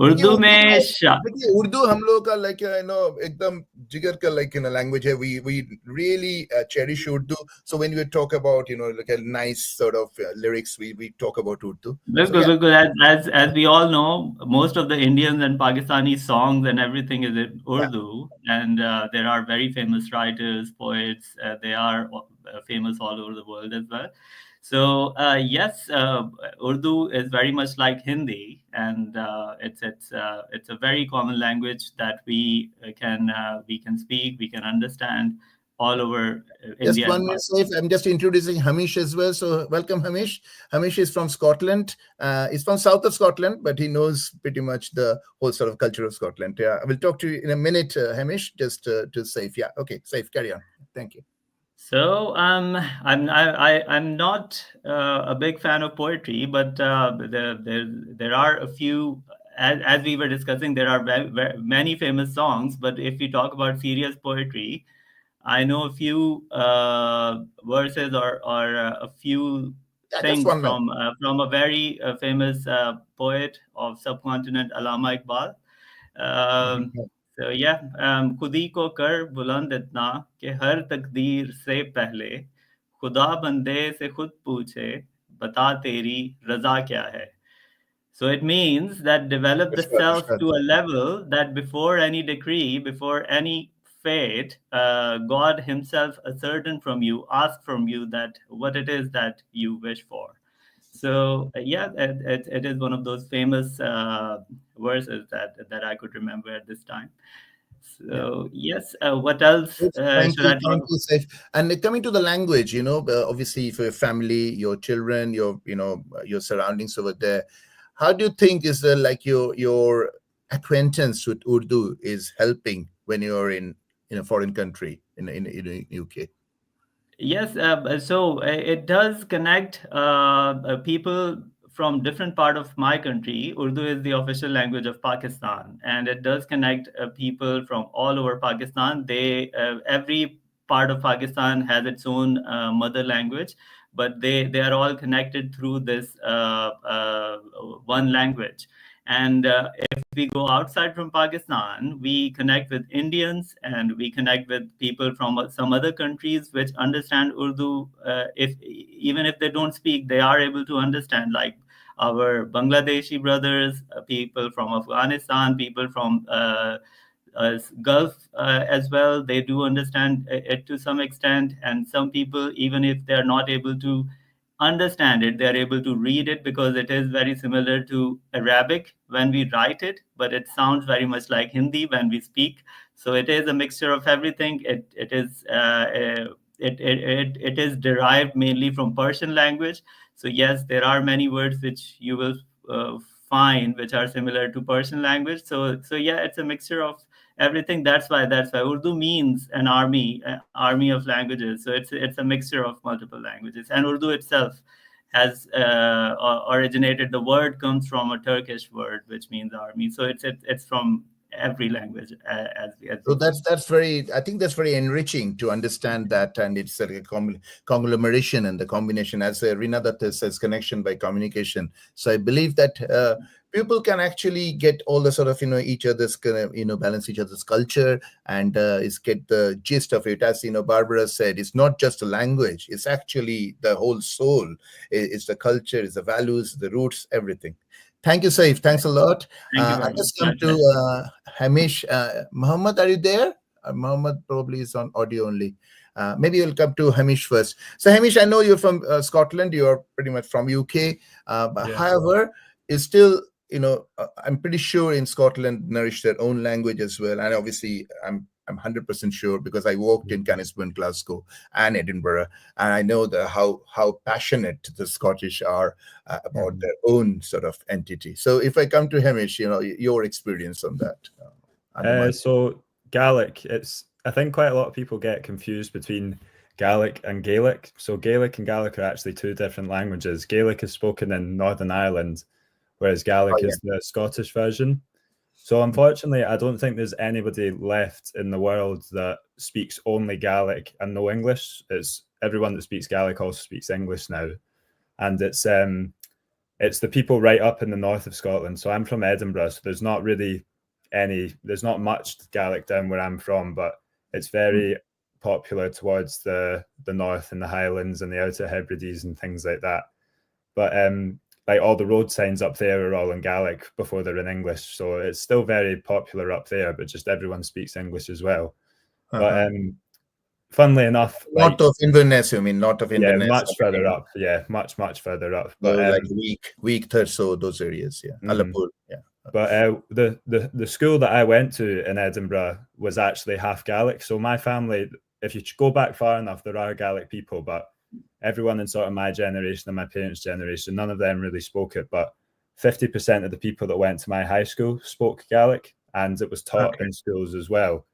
देखिए उर्दू हम लोग का like एकदम जिगर का like language है. We really cherish Urdu. So when we talk about like a nice sort of lyrics, we talk about Urdu. Because as we all know, most of the Indian and Pakistani songs and everything is in Urdu, and there are very famous writers, poets. They are famous all over the world as well. So yes, Urdu is very much like Hindi, and it's a very common language that we can speak, we can understand all over Just India. 1 minute, Saif. I'm just introducing Hamish as well. So welcome, Hamish. Hamish is from Scotland. He's from south of Scotland, but he knows pretty much the whole sort of culture of Scotland. Yeah, I will talk to you in a minute, Hamish. Just to Saif. Yeah, okay, Saif, carry on. Thank you. So I'm not a big fan of poetry, but there are a few. As we were discussing, there are many famous songs. But if we talk about serious poetry, I know a few verses or a few things from a very famous poet of subcontinent, Allama Iqbal. So yeah, खुदी को कर बुलंद इतना कि हर तकदीर से पहले खुदा बंदे से खुद पूछे बता तेरी रजा क्या है. So it means that develop the self to a level that before any decree, before any fate, God himself ascertain from you, ask from you that what it is that you wish for. So yeah, it is one of those famous verses that I could remember at this time. So yes, what else should I talk about? You, Saif. And coming to the language, obviously for your family, your children, your surroundings over there, how do you think is like your acquaintance with Urdu is helping when you're in a foreign country in UK? Yes, so it does connect people from different part of my country. Urdu is the official language of Pakistan, and it does connect people from all over Pakistan. They every part of Pakistan has its own mother language, but they are all connected through this one language. And if we go outside from Pakistan, we connect with Indians and we connect with people from some other countries which understand Urdu. Even if they don't speak, they are able to understand, like our Bangladeshi brothers, people from Afghanistan, people from Gulf as well. They do understand it to some extent. And some people, even if they're not able to understand it, they're able to read it, because it is very similar to Arabic when we write it, but it sounds very much like Hindi when we speak. So it is a mixture of everything. It is derived mainly from Persian language. So yes, there are many words which you will find which are similar to Persian language. So yeah, it's a mixture of everything. That's why Urdu means an army of languages. So it's a mixture of multiple languages. And Urdu itself has originated. The word comes from a Turkish word which means army. So it's from every language as so that's very, I think that's very enriching to understand that, and it's a conglomeration and the combination, as Rina Datta says, connection by communication. So I believe that people can actually get all the sort of each other's balance each other's culture, and is get the gist of it. As Barbara said, it's not just a language, it's actually the whole soul. It's the culture, it's the values, the roots, everything. Thank you, Saif. Thanks a lot. I just come to Hamish. Muhammad, are you there? Muhammad probably is on audio only. Maybe you'll come to Hamish first. So Hamish, I know you're from Scotland. You're pretty much from UK. But however, it's still, I'm pretty sure in Scotland nourish their own language as well. And obviously, I'm 100% sure, because I worked in Caniston, Glasgow, and Edinburgh, and I know how passionate the Scottish are about their own sort of entity. So if I come to Hamish, your experience on that. So Gaelic, I think quite a lot of people get confused between Gaelic and Gaelic. So Gaelic and Gaelic are actually two different languages. Gaelic is spoken in Northern Ireland, whereas Gaelic is the Scottish version. So unfortunately, I don't think there's anybody left in the world that speaks only Gaelic and no English. It's everyone that speaks Gaelic also speaks English now. And it's the people right up in the north of Scotland. So I'm from Edinburgh, so there's not much Gaelic down where I'm from, but it's very popular towards the north and the Highlands and the Outer Hebrides and things like that. But like all the road signs up there are all in Gaelic before they're in English. So it's still very popular up there, but just everyone speaks English as well. But funnily enough, north of Inverness, you mean? North of Inverness. Yeah, much further up. Yeah, much further up. But like Week, Thurso, those areas. Yeah, Ullapool. Yeah. But the school that I went to in Edinburgh was actually half Gaelic. So my family, if you go back far enough, there are Gaelic people, but everyone in sort of my generation and my parents' generation, none of them really spoke it. But 50% of the people that went to my high school spoke Gaelic, and it was taught in schools as well.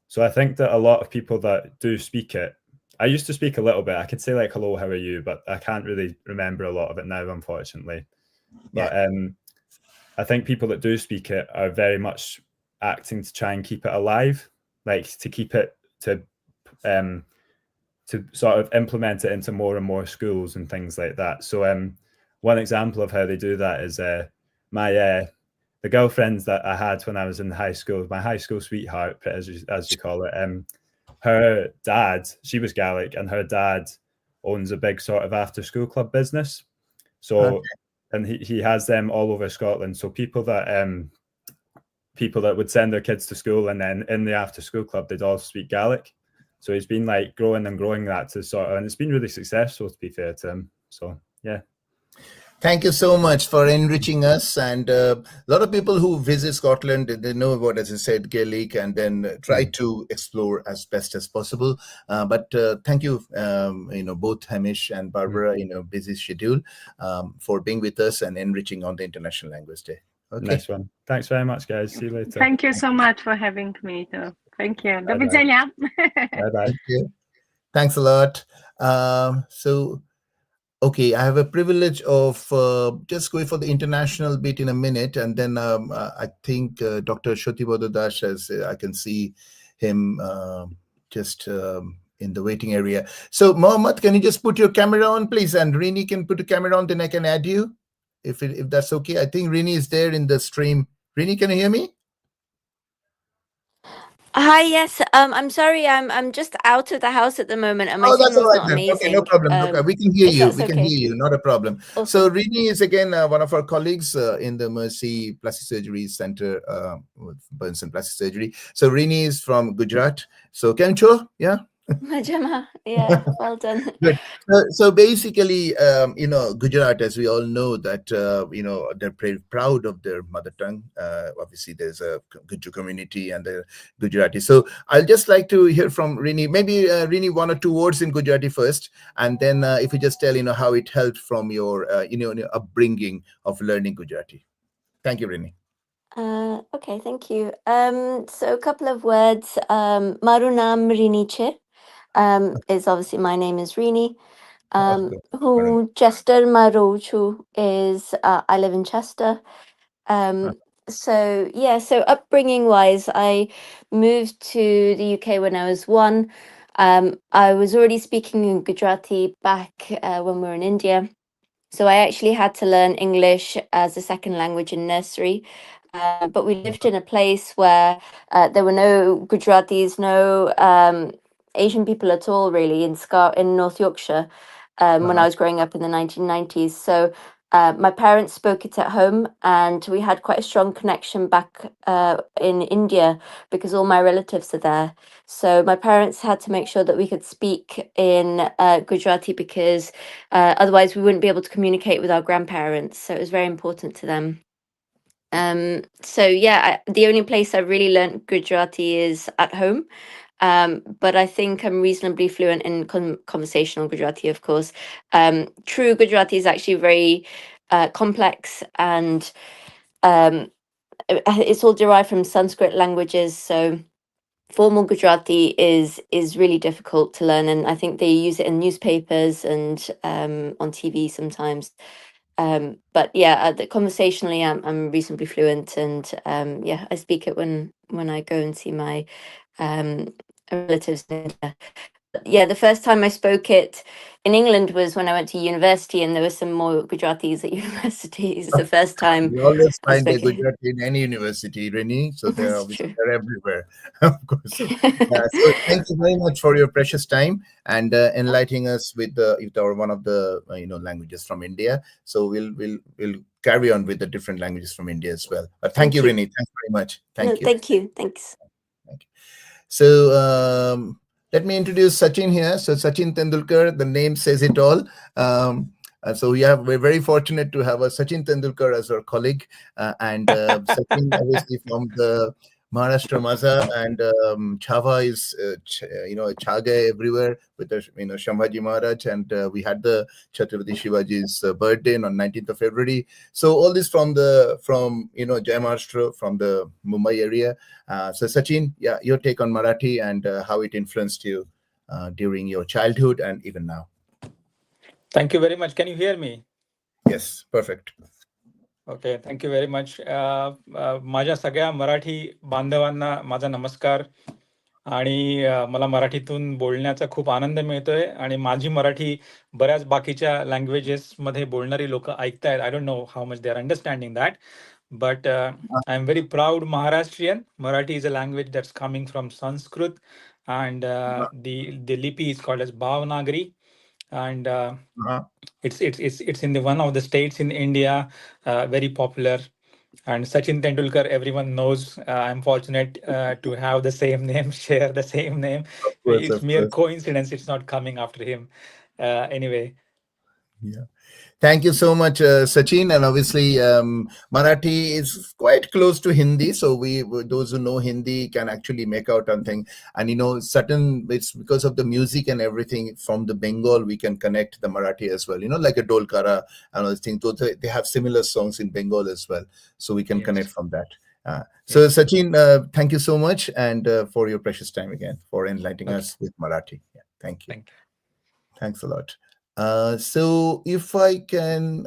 So I think that a lot of people that do speak it, I used to speak a little bit. I could say like, hello, how are you? But I can't really remember a lot of it now, unfortunately. But I think people that do speak it are very much acting to try and keep it alive, like to keep it to sort of implement it into more and more schools and things like that. So one example of how they do that is the girlfriends that I had when I was in high school, my high school sweetheart, as you call it, her dad, she was Gaelic, and her dad owns a big sort of after school club business. So and he has them all over Scotland. So people that would send their kids to school, and then in the after school club they'd all speak Gaelic. So he's been like growing that to sort of, and it's been really successful, to be fair to him. So yeah. Thank you so much for enriching us. And a lot of people who visit Scotland, they know about, as I said, Gaelic, and then try to explore as best as possible. But thank you, both Hamish and Barbara, busy schedule, for being with us and enriching on the International Language Day. Okay. Nice one. Thanks very much, guys. See you later. Thank you so much for having me too. Thank you. Do widzenia. Bye-bye. Thank you. Thanks a lot. Okay, I have a privilege of just going for the international bit in a minute, and then I think Dr. Shotibodh Dash, as I can see him just in the waiting area. So Mohammed, can you just put your camera on, please? And Rini can put a camera on, then I can add you, if that's okay. I think Rini is there in the stream. Rini, can you hear me? Hi, yes. I'm sorry, I'm just out of the house at the moment and my Oh, that's all signal's right not then. Okay, no amazing. problem. Look, we can hear If you. that's We can okay. hear you. Not a problem. So Awesome. Rini is again one of our colleagues in the Mercy Plastic Surgery Center with Burns and Plastic Surgery. So Rini is from Gujarat. So Kemcho, yeah. Majama, yeah, well done. Good. So basically, Gujarat, as we all know, that they're very proud of their mother tongue. Obviously, there's a Guju community and the Gujarati. So I'll just like to hear from Rini. Maybe Rini, 1 or 2 words in Gujarati first, and then if you just tell how it helped from your your upbringing of learning Gujarati. Thank you, Rini. Okay, thank you. So a couple of words. Maru naam Rini che. Is obviously my name is Rini. Who Chester Marochu is I live in Chester. So yeah, so upbringing wise, I moved to the UK when I was 1. I was already speaking in Gujarati back when we were in India. So I actually had to learn English as a second language in nursery. But we lived in a place where there were no Gujaratis, no Asian people at all, really, in North Yorkshire when I was growing up in the 1990s. So my parents spoke it at home, and we had quite a strong connection back in India because all my relatives are there. So my parents had to make sure that we could speak in Gujarati because otherwise we wouldn't be able to communicate with our grandparents. So it was very important to them. So yeah, the only place I really learned Gujarati is at home. But I think I'm reasonably fluent in conversational Gujarati, of course. True Gujarati is actually very complex, and it's all derived from Sanskrit languages. So formal Gujarati is really difficult to learn, and I think they use it in newspapers and on TV sometimes. But yeah, conversationally, I'm reasonably fluent, and yeah, I speak it when I go and see my relatives in India. Yeah, the first time I spoke it in England was when I went to university, and there were some more Gujaratis at universities. The first time You always I find a spoke it. Gujarati in any university, Rini. So That's true. they're everywhere, of course. So thank you very much for your precious time and enlightening us with our one of the languages from India. So we'll carry on with the different languages from India as well. But thank you, Rini. Thanks very much. Thank you. Thank you. Thanks. Thank you. So let me introduce Sachin here. So Sachin Tendulkar, the name says it all. So we're very fortunate to have a Sachin Tendulkar as our colleague, and Sachin obviously from the Maharashtra Maza, and Chava is Chaga everywhere with the Shambhaji Maharaj, and we had the Chhatrapati Shivaji's birthday on 19th of February. So all this from Jai Maharashtra, from the Mumbai area. So Sachin, yeah, your take on Marathi and how it influenced you during your childhood and even now. Thank you very much. Can you hear me? Yes, perfect. Okay, thank you very much. माझ्या सगळ्या मराठी बांधवांना माझा नमस्कार. आणि मला मराठीतून बोलण्याचा खूप आनंद मिळतोय, आणि माझी मराठी बऱ्याच बाकीच्या लँग्वेजेस मध्ये बोलणारी लोक ऐकतायत. I don't know how much they are understanding that, but I'm very proud Maharashtrian. Marathi is a language that's coming from Sanskrit, and the lipi is called as Bhavanagari, and it's in one of the states in India, very popular. And Sachin Tendulkar, everyone knows. I'm fortunate to have the same name, share the same name. It's mere coincidence. It's not coming after him. Anyway. Yeah. Thank you so much, Sachin. And obviously, Marathi is quite close to Hindi. So those who know Hindi can actually make out something. And it's because of the music and everything from the Bengal, we can connect the Marathi as well. Like a Dolkara and all these things. They have similar songs in Bengal as well. So we can connect from that. So Sachin, thank you so much, and for your precious time again, for enlightening us with Marathi. Yeah, thank you. Thank you. Thanks a lot. So if I can,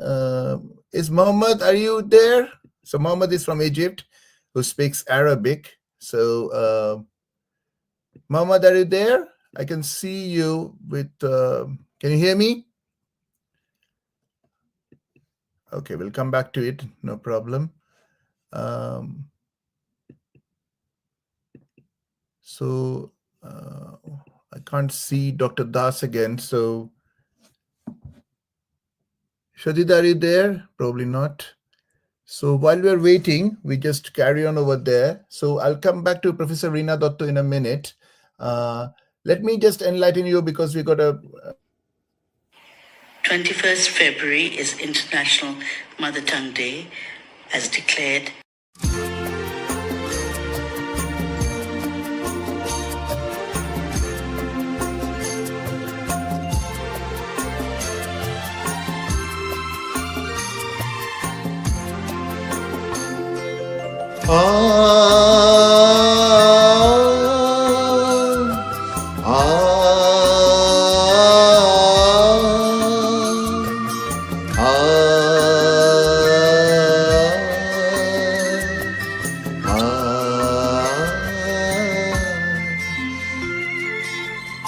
is Mohammed, are you there? So Mohammed is from Egypt, who speaks Arabic. So Mohammed, are you there? I can see you with, can you hear me? Okay, we'll come back to it, no problem. So I can't see Dr. Das again, so Shadid, are you there? Probably not. So while we're waiting, we just carry on over there. So I'll come back to Professor Reena Dotto in a minute. Let me just enlighten you because we got a 21st February is International Mother Tongue Day, as declared.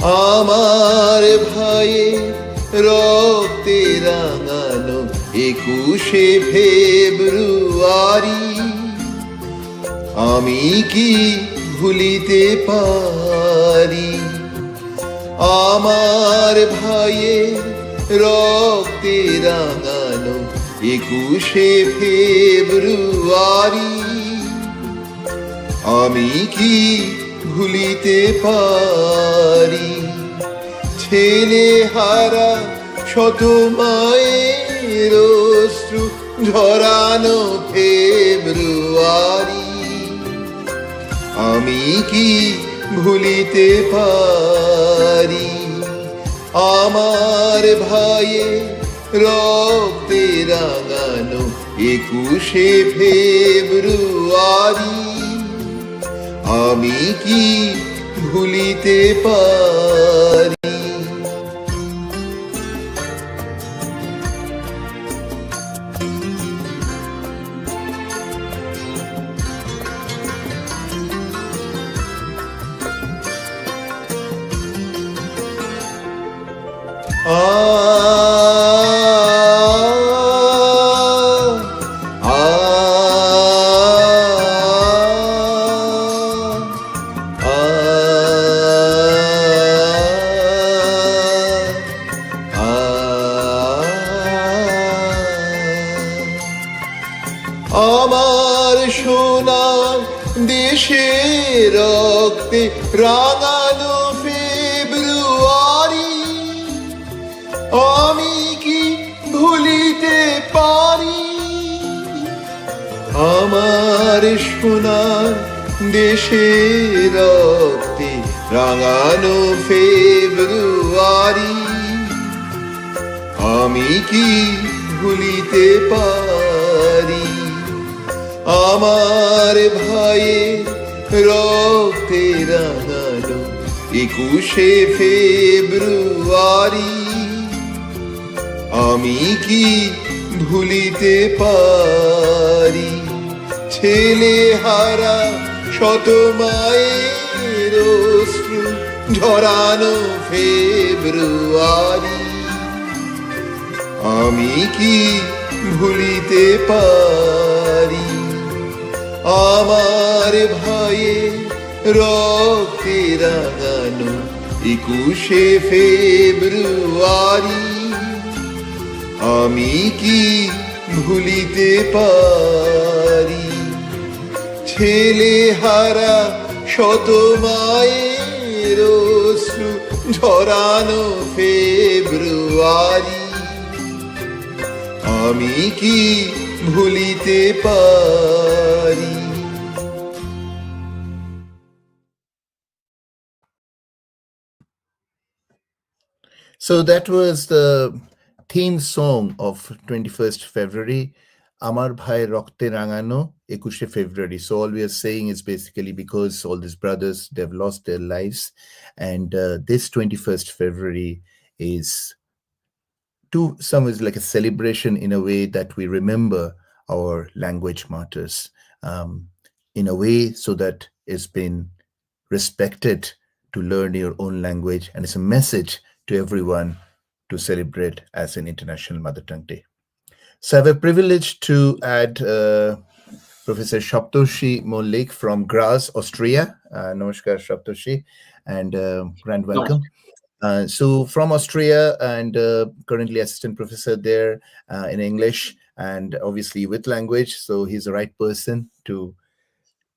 আমার ভাইয়ের রক্তে রাঙানো 21শে ফেব্রুয়ারি আমি কি ভুলিতে পারি আমার ভাইয়ের রক্তে রাঙানো 21শে ফেব্রুয়ারি আমি কি ভুলিতে পারি ছেলে হারা শত মায়ের অশ্রু ঝরানো ফেব্রুয়ারি আমি কি ভুলিতে পারি আমার ভাইয়ের রক্তে রাঙানো 21শে ফেব্রুয়ারি আমি কি ভুলিতে পারি আমার সোনার দেশে রক্তে রাঙানো ফেব্রুয়ারি আমি কি ভুলিতে পারি আমার সোনার দেশে রক্তে রাঙানো ফেব্রুয়ারি আমি কি ভুলিতে পারি আমার ভাইয়ের রক্তে রাঙানো 21শে ফেব্রুয়ারি আমি কি ভুলিতে পারি ছেলে হারা শত মায়ের অশ্রু ঝরানো ফেব্রুয়ারি আমি কি ভুলিতে পারি আমার ভাইয়ের রক্তে রাঙানো 21শে ফেব্রুয়ারি আমি কি ভুলিতে পারি ছেলে হারা শত মায়ের অশ্রু ঝরানো ফেব্রুয়ারি আমি কি ভুলিতে পারি So that was the theme song of 21st February, Amar Bhai Rokte Rangano, 21শে February. So all we are saying is basically because all these brothers, they've lost their lives. And this 21st February is to some is like a celebration in a way that we remember our language martyrs in a way so that it's been respected to learn your own language, and it's a message to everyone to celebrate as an International Mother Tongue Day. So I have a privilege to add Professor Shaptoshi Mollik from Graz, Austria. Namaskar, Shaptoshi, and grand welcome. So from Austria, and currently assistant professor there in English and obviously with language. So he's the right person to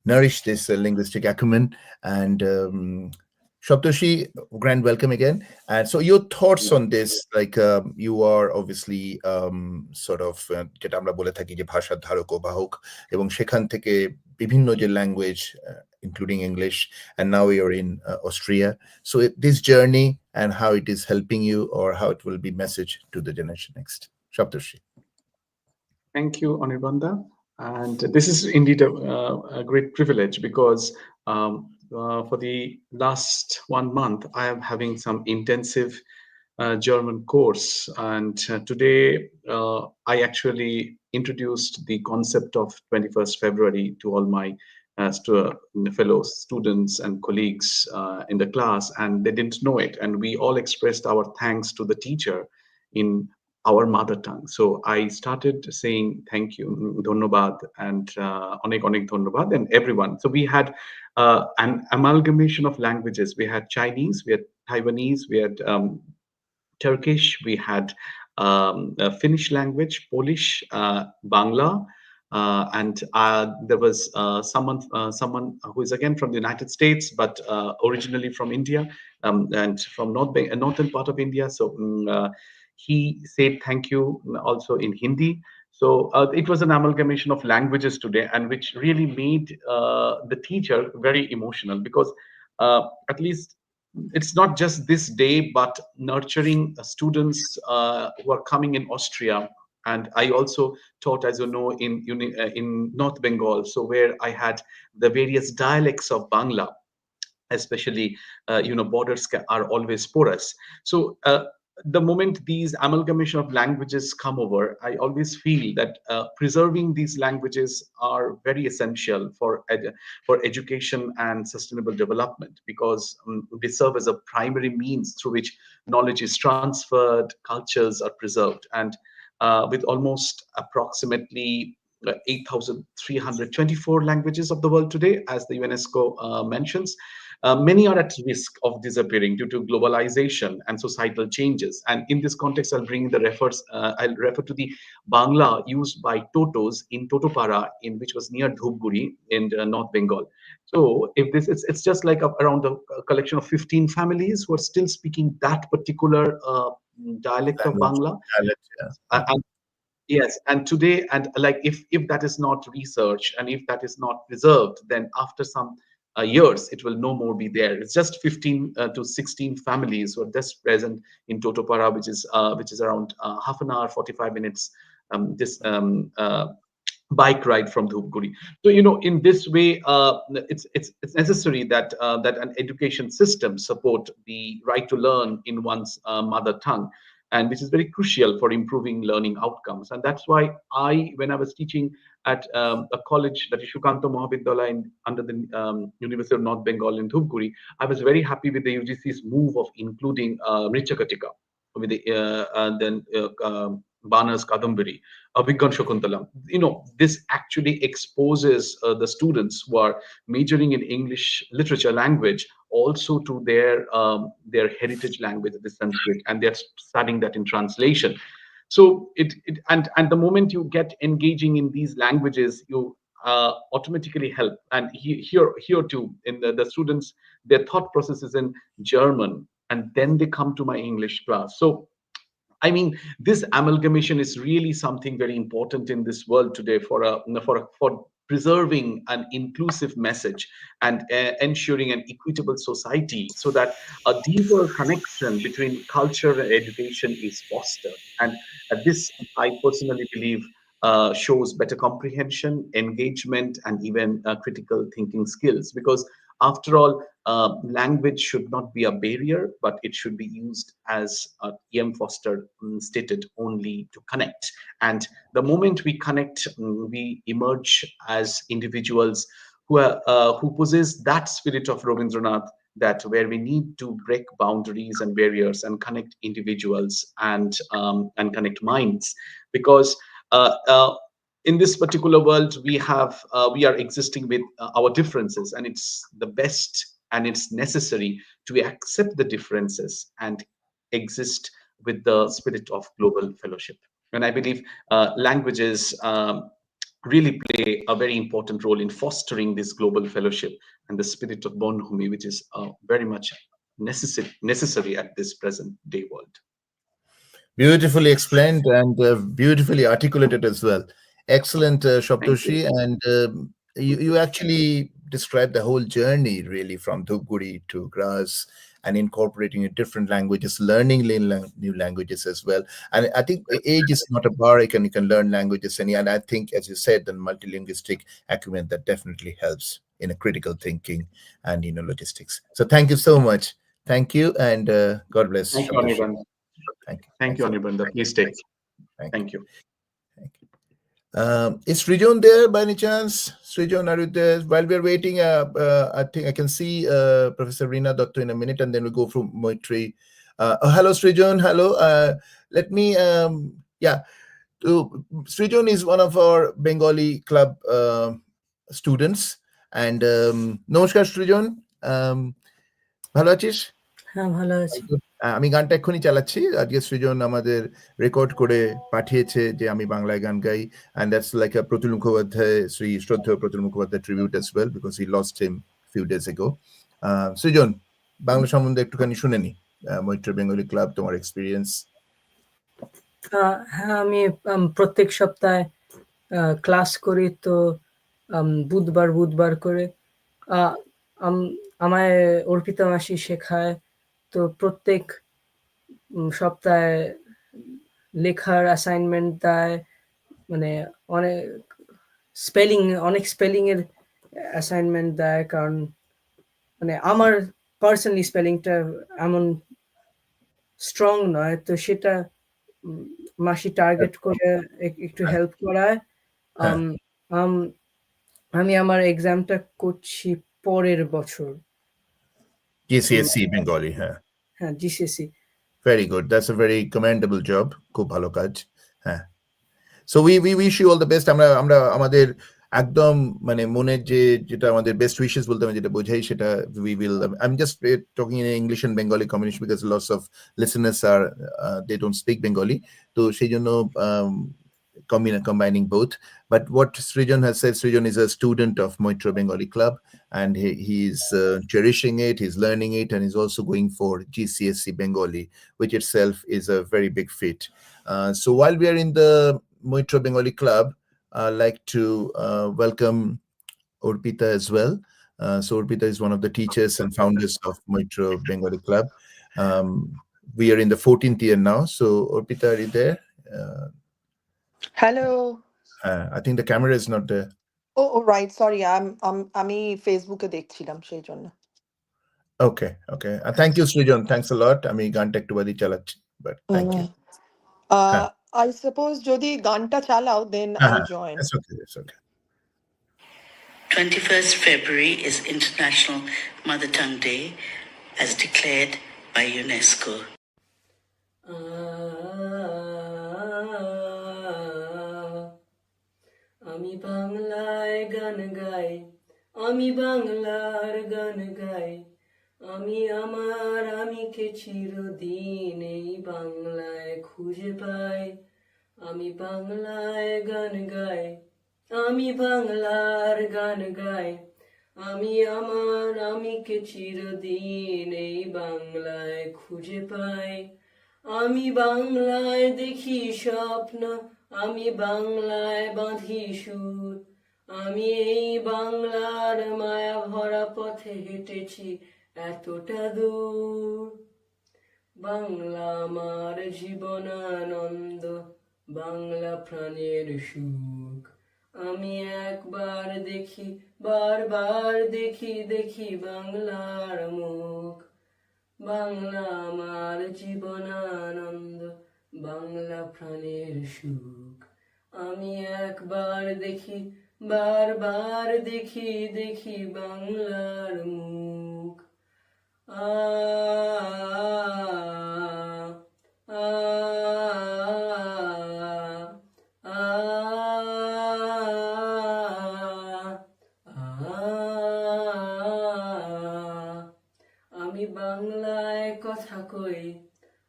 nourish this linguistic acumen. And Shaptoshi, grand welcome again. And so your thoughts on this, like you are obviously sort of যেটা আমরা বলে থাকি যে ভাষার ধারক ও বাহক এবং সেখান থেকে বিভিন্ন যে language including English, and now you're in Austria. So this journey and how it is helping you, or how it will be message to the generation next. Shaptoshi. Thank you, Anirbanda. And this is indeed a great privilege, because for the last 1 month, I am having some intensive German course. And today, I actually introduced the concept of 21st February to all my fellow students and colleagues in the class, and they didn't know it. And we all expressed our thanks to the teacher in our mother tongue. So I started saying thank you, dhonnobad, and onek onek dhonnobad, and everyone. So we had an amalgamation of languages. We had Chinese, we had Taiwanese, we had Turkish, we had Finnish language, Polish, Bangla, and there was someone who is again from the United States, but originally from India, and from northern part of India. So he said thank you also in Hindi. So it was an amalgamation of languages today, and which really made the teacher very emotional, because at least it's not just this day, but nurturing students who are coming in Austria. And I also taught, as you know, in North Bengal, so where I had the various dialects of Bangla, especially borders are always porous. So the moment these amalgamation of languages come over, I always feel that preserving these languages are very essential for education and sustainable development, because they serve as a primary means through which knowledge is transferred, cultures are preserved. And with almost approximately 8,324 languages of the world today, as the UNESCO mentions, many are at risk of disappearing due to globalization and societal changes. And in this context, I'll refer to the Bangla used by Totos in Totopara, which was near Dhupguri in North Bengal. So if it's just like around a collection of 15 families who are still speaking that particular dialect of Bangla. And yes, and today, and like if that is not researched and if that is not preserved, then after some years, it will no more be there. It's just 15 to 16 families who are just present in Totopara, which is around half an hour, 45 minutes bike ride from Dhupguri. So in this way, it's necessary that an education system support the right to learn in one's mother tongue, and which is very crucial for improving learning outcomes. And that's why when I was teaching at a college, that is Shukanto Mahavidyalaya under the University of North Bengal in Dhupguri, I was very happy with the UGC's move of including Mrichakatika with the Banas Kadambari, Abhigyan Shakuntalam. This actually exposes the students who are majoring in English literature language also to their heritage language, the Sanskrit, and they're studying that in translation. So and the moment you get engaging in these languages, you automatically help. And here too, in the students, their thought process is in German, and then they come to my English class. So I mean, this amalgamation is really something very important in this world today for preserving an inclusive message and ensuring an equitable society, so that a deeper connection between culture and education is fostered. And this, I personally believe, shows better comprehension, engagement, and even critical thinking skills. Because after all, language should not be a barrier, but it should be used, as E.M. Foster stated, only to connect. And the moment we connect, we emerge as individuals who possess that spirit of Rabindranath, that where we need to break boundaries and barriers and connect individuals and connect minds, because in this particular world we are existing with our differences, and it's the best and it's necessary to accept the differences and exist with the spirit of global fellowship. And I believe languages really play a very important role in fostering this global fellowship and the spirit of bonhomie, which is very much necessary at this present day world. Beautifully explained and beautifully articulated as well. Excellent, Thank you. Shaptoshi. And you actually described the whole journey really from Dhupguri to Gras and incorporating different languages, learning new languages as well. And I think age is not a bar. You can learn languages. And I think, as you said, the multilinguistic acumen that definitely helps in a critical thinking and logistics. So thank you so much. Thank you, and God bless. Thank you, Shaptoshi. Anirban. Thank you. Thank you, Anirban. Please stay. Thank you. Is Srijon there by any chance? Srijon, are you there? While we're waiting, I think I can see Professor Reena Dotto in a minute, and then we go through Moitri. Hello, Srijon. Hello. Let me, Srijon is one of our Bengali club students. And Namaskar, Srijon. ভালো আছিস? হ্যাঁ ভালো আছি। আমি গানটা এক্ষুনি চালাচ্ছি। আজকে সৃজন আমাদের রেকর্ড করে পাঠিয়েছে যে আমি বাংলায় গান গাই, and that's like a Pratul Mukhopadhyay, Shri শ্রদ্ধেয় Pratul Mukhopadhyay tribute as well, because he lost him few days ago. সৃজন, বাংলা সম্বন্ধে একটুখানি শুনে নি, মৈত্র বেঙ্গলি ক্লাব, তোমার এক্সপিরিয়েন্স। হ্যাঁ, আমি প্রত্যেক সপ্তাহে ক্লাস করি, তো বুধবার করে আমায় অর্পিতা মাসি শেখায়। তো প্রত্যেক সপ্তাহে লেখার অ্যাসাইনমেন্ট দেয়, মানে অনেক স্পেলিং এর অ্যাসাইনমেন্ট দেয়, কারণ মানে আমার পার্সোনালি স্পেলিংটা এমন স্ট্রং নয়, তো সেটা মাসি টার্গেট করে একটু হেল্প করায়। আমি আমার এক্সামটা করছি পরের বছর, GCSE বেঙ্গলি। হ্যাঁ, GCSE। Very good. That's a very commendable job. খুব ভালো কাজ। হ্যাঁ, so we wish you all the best. আমরা আমাদের একদম মানে মনের যেটা আমাদের বেস্ট উইশেস বলতে আমি যেটা বোঝাই সেটা we will. I'm just talking in English and Bengali combination because lots of listeners are they don't speak Bengali, তো সেই জন্য combining both. But what Srijon has said, Srijon is a student of Moitro Bengali Club, and he's cherishing it, he's learning it, and he's also going for GCSE Bengali, which itself is a very big feat. So while we are in the Moitro Bengali Club, I'd like to welcome Orpita as well. So Orpita is one of the teachers and founders of Moitro Bengali Club. We are in the 14th year now. So Orpita, are you there? Hello. I think the camera is not there. Oh, right. Sorry, আমি ফেসবুকে দেখছিলাম সেই জন্য। Okay. Thank you, Srijon. Thanks a lot. আমি গানটা একটু বাদই চালাচ্ছি, but thank you. I suppose যদি গানটা চালাও, then I'll join. It's okay. 21st February is International Mother Tongue Day as declared by UNESCO. আমি বাংলায় গান গাই, আমি বাংলার গান গাই, আমি আমার আমিকে চিরদিন এই বাংলায় খুঁজে পাই। আমি বাংলায় গান গাই, আমি বাংলার গান গাই, আমি আমার আমিকে চিরদিন এই বাংলায় খুঁজে পাই। আমি বাংলায় দেখি স্বপ্ন, আমি বাংলায় বাঁধি সুর, আমি এই বাংলার মায়া ভরা পথে হেঁটেছি এতটা দূর। বাংলা আমার জীবনানন্দ, বাংলা প্রাণের সুখ, আমি একবার দেখি বারবার দেখি বাংলার মুখ। বাংলা আমার জীবনানন্দ, বাংলা প্রাণের সুখ, আমি একবার দেখি বারবার দেখি বাংলার মুখ। আ আ আ আমি বাংলায় কথা কই,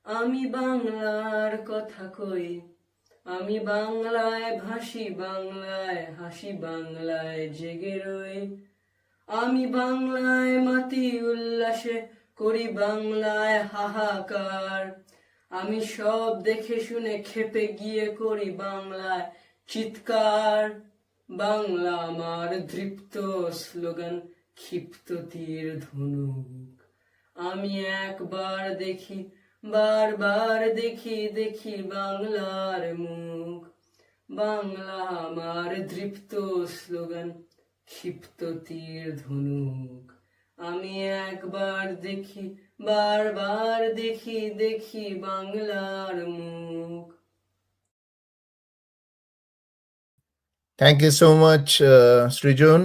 আমি বাংলার কথা কই, আমি বাংলায় ভাসি, বাংলায় হাসি, বাংলায় জেগে রই। আমি বাংলায় মাতি উল্লাসে করি, বাংলায় হাহাকার। আমি সব দেখে শুনে খেপে গিয়ে করি বাংলায় চিৎকার। বাংলা আমার দৃপ্ত স্লোগান, ক্ষিপ্ত তীর ধনুক। আমি একবার দেখি, বারবার দেখি, দেখি বাংলার মুখ। বাংলা আমার দৃপ্ত স্লোগান, ক্ষিপ্ত তীর ধনুক। আমি একবার দেখি, বারবার দেখি, দেখি বাংলার মুখ। Thank you so much, Srijon.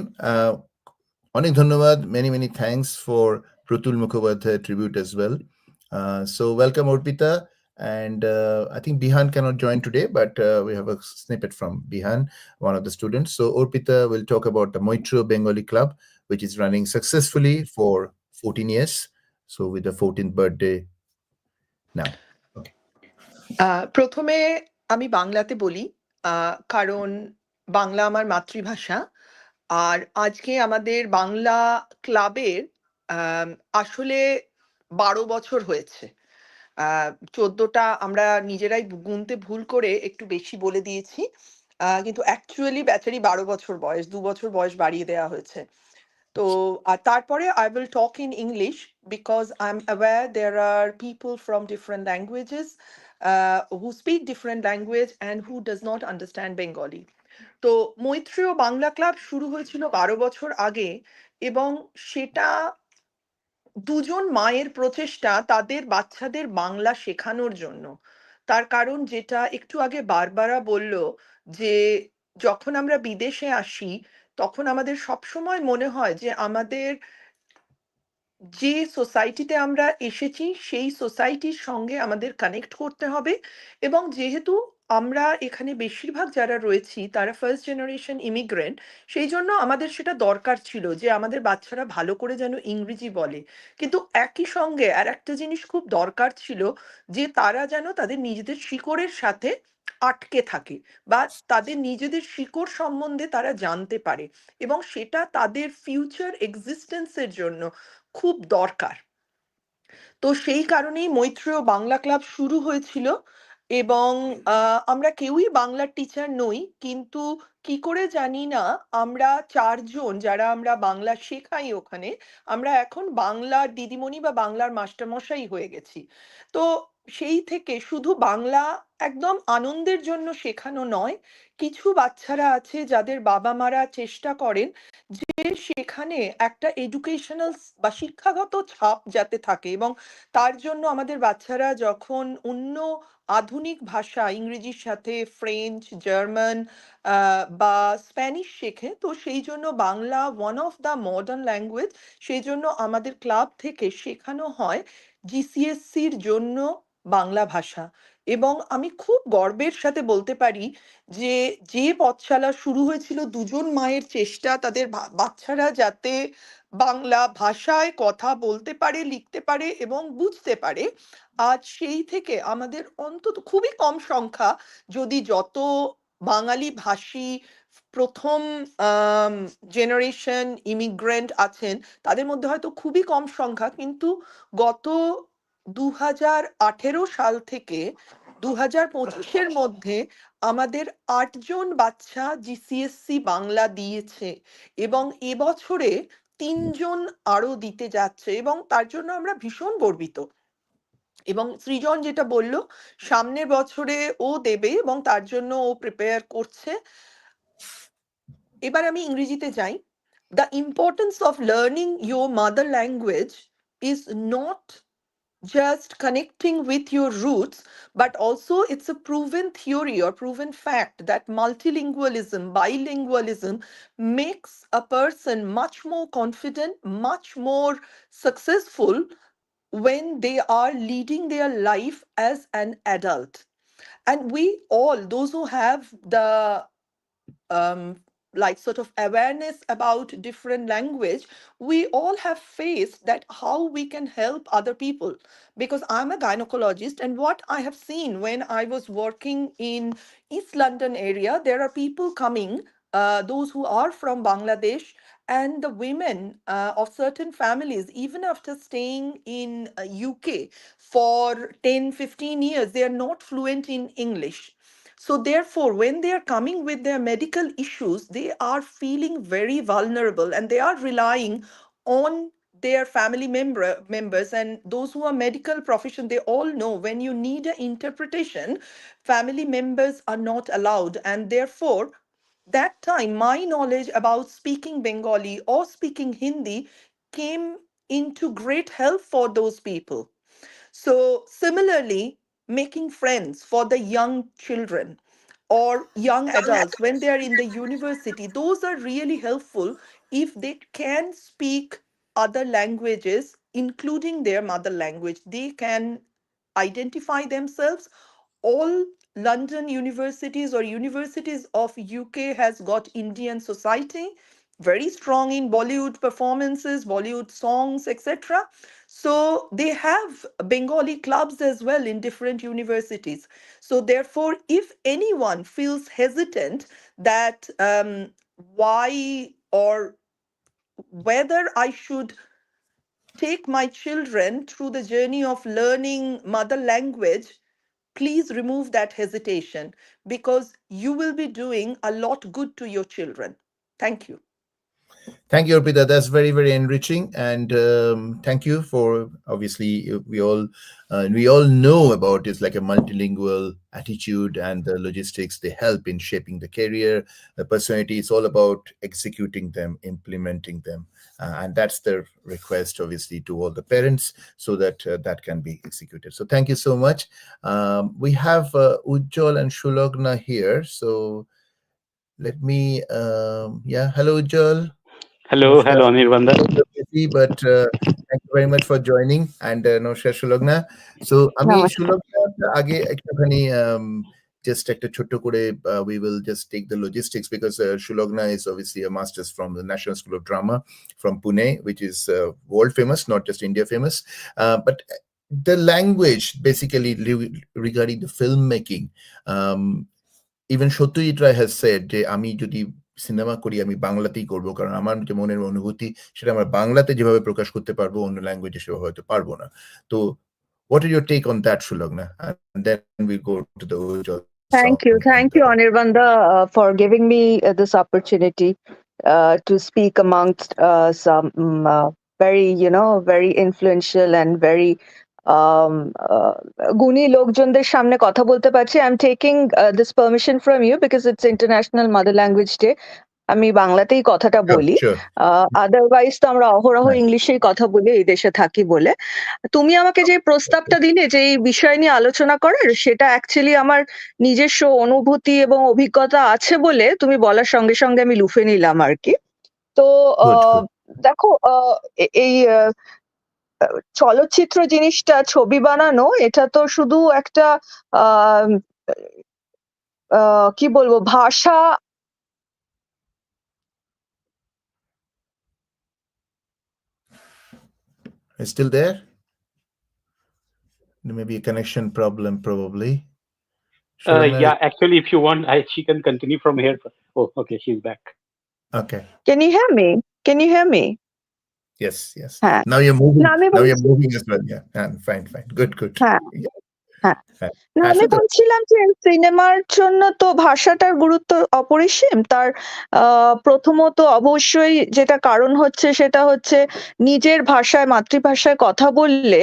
Onek dhonnobad, many thanks for Pratul Mukhopadhyay tribute as well. So welcome Orpita, and I think Bihan cannot join today, but we have a snippet from Bihan, one of the students. So Orpita will talk about the Moitro Bengali Club, which is running successfully for 14 years. So with the 14th birthday now. Okay. প্রথমে আমি বাংলাতে বলি, কারণ বাংলা আমার মাতৃভাষা। আর আজকে আমাদের বাংলা ক্লাবের আসলে 12 বছর হয়েছে। 14টা আমরা নিজেরাই গুনতে ভুল করে একটু বেশি বলে দিয়েছি। কিন্তু অ্যাকচুয়ালি ব্যাচারি 12 বছর বয়স, 2 বছর বয়স বাড়িয়ে দেওয়া হয়েছে। তো আর তারপরে I will talk in English because I'm aware there are people from different languages who speak different language and who does not understand Bengali. তো মৈত্রীয় বাংলা ক্লাব শুরু হয়েছিল 12 বছর আগে, এবং সেটা দুজন মায়ের প্রচেষ্টা তাদের বাচ্চাদের বাংলা শেখানোর জন্য। তার কারণ যেটা একটু আগে বারবারা বলল, যে যখন আমরা বিদেশে আসি তখন আমাদের সবসময় মনে হয় যে আমাদের যে সোসাইটিতে আমরা এসেছি সেই সোসাইটির সঙ্গে আমাদের কানেক্ট করতে হবে, এবং যেহেতু আমরা এখানে বেশিরভাগ যারা রয়েছি তারা ফার্স্ট জেনারেশন ইমিগ্রেন্ট, সেই জন্য আমাদের সেটা দরকার ছিল যে আমাদের বাচ্চারা ভালো করে যেন ইংরেজি বলে। কিন্তু একই সঙ্গে আর একটা জিনিস খুব দরকার ছিল, যে তারা যেন তাদের নিজেদের শিকড়ের সাথে আটকে থাকে, বা তাদের নিজেদের শিকড় সম্বন্ধে তারা জানতে পারে, এবং সেটা তাদের ফিউচার এক্সিস্টেন্সের জন্য খুব দরকার। তো সেই কারণেই মৈত্রেয় বাংলা ক্লাব শুরু হয়েছিল, এবং আমরা কেউই বাংলার টিচার নই, কিন্তু কি করে জানি না আমরা 4 জন যারা আমরা বাংলা শেখাই ওখানে, আমরা এখন বাংলার দিদিমণি বা বাংলার মাস্টারমশাই হয়ে গেছি। তো সেই থেকে শুধু বাংলা একদম আনন্দের জন্য শেখানো নয়, কিছু বাচ্চারা আছে যাদের বাবা মারা চেষ্টা করেন যে সেখানে একটা এডুকেশনাল বা শিক্ষাগত ছাপ যাতে থাকে, এবং তার জন্য আমাদের বাচ্চারা যখন অন্য আধুনিক ভাষা ইংরেজির সাথে ফ্রেঞ্চ, জার্মান বা স্প্যানিশ শেখে, তো সেই জন্য Bangla one of the modern language, সেই জন্য আমাদের ক্লাব থেকে শেখানো হয় জিসিএসসির জন্য বাংলা ভাষা। এবং আমি খুব গর্বের সাথে বলতে পারি যে যে পথশালা শুরু হয়েছিল দুজন মায়ের চেষ্টা, তাদের বাচ্চারা যাতে বাংলা ভাষায় কথা বলতে পারে, লিখতে পারে এবং বুঝতে পারে, আজ সেই থেকে আমাদের অন্তত খুবই কম সংখ্যা, যদি যত বাঙালি ভাষী প্রথম জেনারেশন ইমিগ্রেন্ট আছেন তাদের মধ্যে হয়তো খুবই কম সংখ্যা, কিন্তু গত 2018 সাল থেকে 2025-এর মধ্যে আমাদের 8 জন বাচ্চা জিসিএসসি বাংলা দিয়েছে, এবং এবছরে 3 জন আরো দিতে যাচ্ছে, এবং তার জন্য আমরা ভীষণ গর্বিত। এবং সৃজন যেটা বলল সামনের বছরে ও দেবে, এবং তার জন্য ও প্রিপেয়ার করছে। এবার আমি ইংরেজিতে যাই। The importance of learning your mother language is not just connecting with your roots, but also it's a proven theory or proven fact that multilingualism, bilingualism makes a person much more confident, much more successful when they are leading their life as an adult. And we all, those who have the um, like sort of awareness about different language, we all have faced that how we can help other people. Because I'm a gynecologist, and what I have seen when I was working in East London area, there are people coming, those who are from Bangladesh, and the women of certain families, even after staying in UK for 10-15 years, they are not fluent in English. So therefore, when they are coming with their medical issues, they are feeling very vulnerable, and they are relying on their family members, and those who are medical profession, they all know when you need an interpretation, family members are not allowed. And therefore, that time, my knowledge about speaking Bengali or speaking Hindi came into great help for those people. So, similarly, making friends for the young children or young adults when they are in the university, those are really helpful if they can speak other languages, including their mother language. They can identify themselves. All London universities or universities of UK has got Indian society, very strong in Bollywood performances, Bollywood songs, etc. So they have Bengali clubs as well in different universities. So therefore, if anyone feels hesitant that why or whether I should take my children through the journey of learning mother language, please remove that hesitation, because you will be doing a lot good to your children. Thank you. Thank you, Arpita. That's very, very enriching, and thank you for obviously we all know about it's like a multilingual attitude and the logistics. They help in shaping the career, the personality. It's all about executing them, implementing them, and that's the request, obviously, to all the parents, so that that can be executed. So thank you so much. We have Ujjwal and Shulagna here, so let me. Hello, Ujjwal. Hello, Anirbanda. Busy, but thank you very much for joining, and নমস্কার Sulagna. So আমি সুলগ্না আগে একটুখানি just একটা ছোট্ট করে we will just take the logistics, because Shulagna is obviously a master's from the National School of Drama from Pune, which is world famous, not just India famous. But the language, basically regarding the filmmaking, even Satyajit Ray has said যে আমি যদি cinema করি আমি বাংলাতেই করব, কারণ আমার যে মনের অনুভূতি সেটা আমরা বাংলাতে যেভাবে প্রকাশ করতে পারবো অন্য ল্যাঙ্গুয়েজে সেভাবে হয়তো পারবো না। তো what is your take on that, Shulagna? And then we go to the Ujjwal Thank you, Anirbanda, for giving me this opportunity to speak amongst some very influential and very গুণী লোকজনদের সামনে কথা বলতে পারছি। I'm taking this permission from you because it's International Mother Language Day. আমি বাংলাতেই কথাটা বলি, আদারওয়াইজ তো আমরা অহরহ ইংলিশেই কথা বলি এই দেশে থাকি বলে। তুমি আমাকে যে প্রস্তাবটা দিলে যে এই বিষয় নিয়ে আলোচনা করার, সেটা অ্যাকচুয়ালি আমার নিজস্ব অনুভূতি এবং অভিজ্ঞতা আছে বলে তুমি বলার সঙ্গে সঙ্গে আমি লুফে নিলাম আর কি। তো দেখো, এই চলচ্চিত্র জিনিসটা, ছবি বানানো, এটা তো শুধু একটা কি বলবো, ভাষা is still there. There may be a connection problem, probably. Yeah, actually, if you want, she can continue from here. Oh, okay, she's back. Okay. Can you hear me? Yes. Now you're moving. Now you're moving as well. Yeah, fine. Good. না, আমি বলছিলাম যে সিনেমার জন্য তো ভাষাটার গুরুত্ব অপরিসীম। তার প্রথমত অবশ্যই যেটা কারণ হচ্ছে সেটা হচ্ছে নিজের ভাষায়, মাতৃভাষায় কথা বললে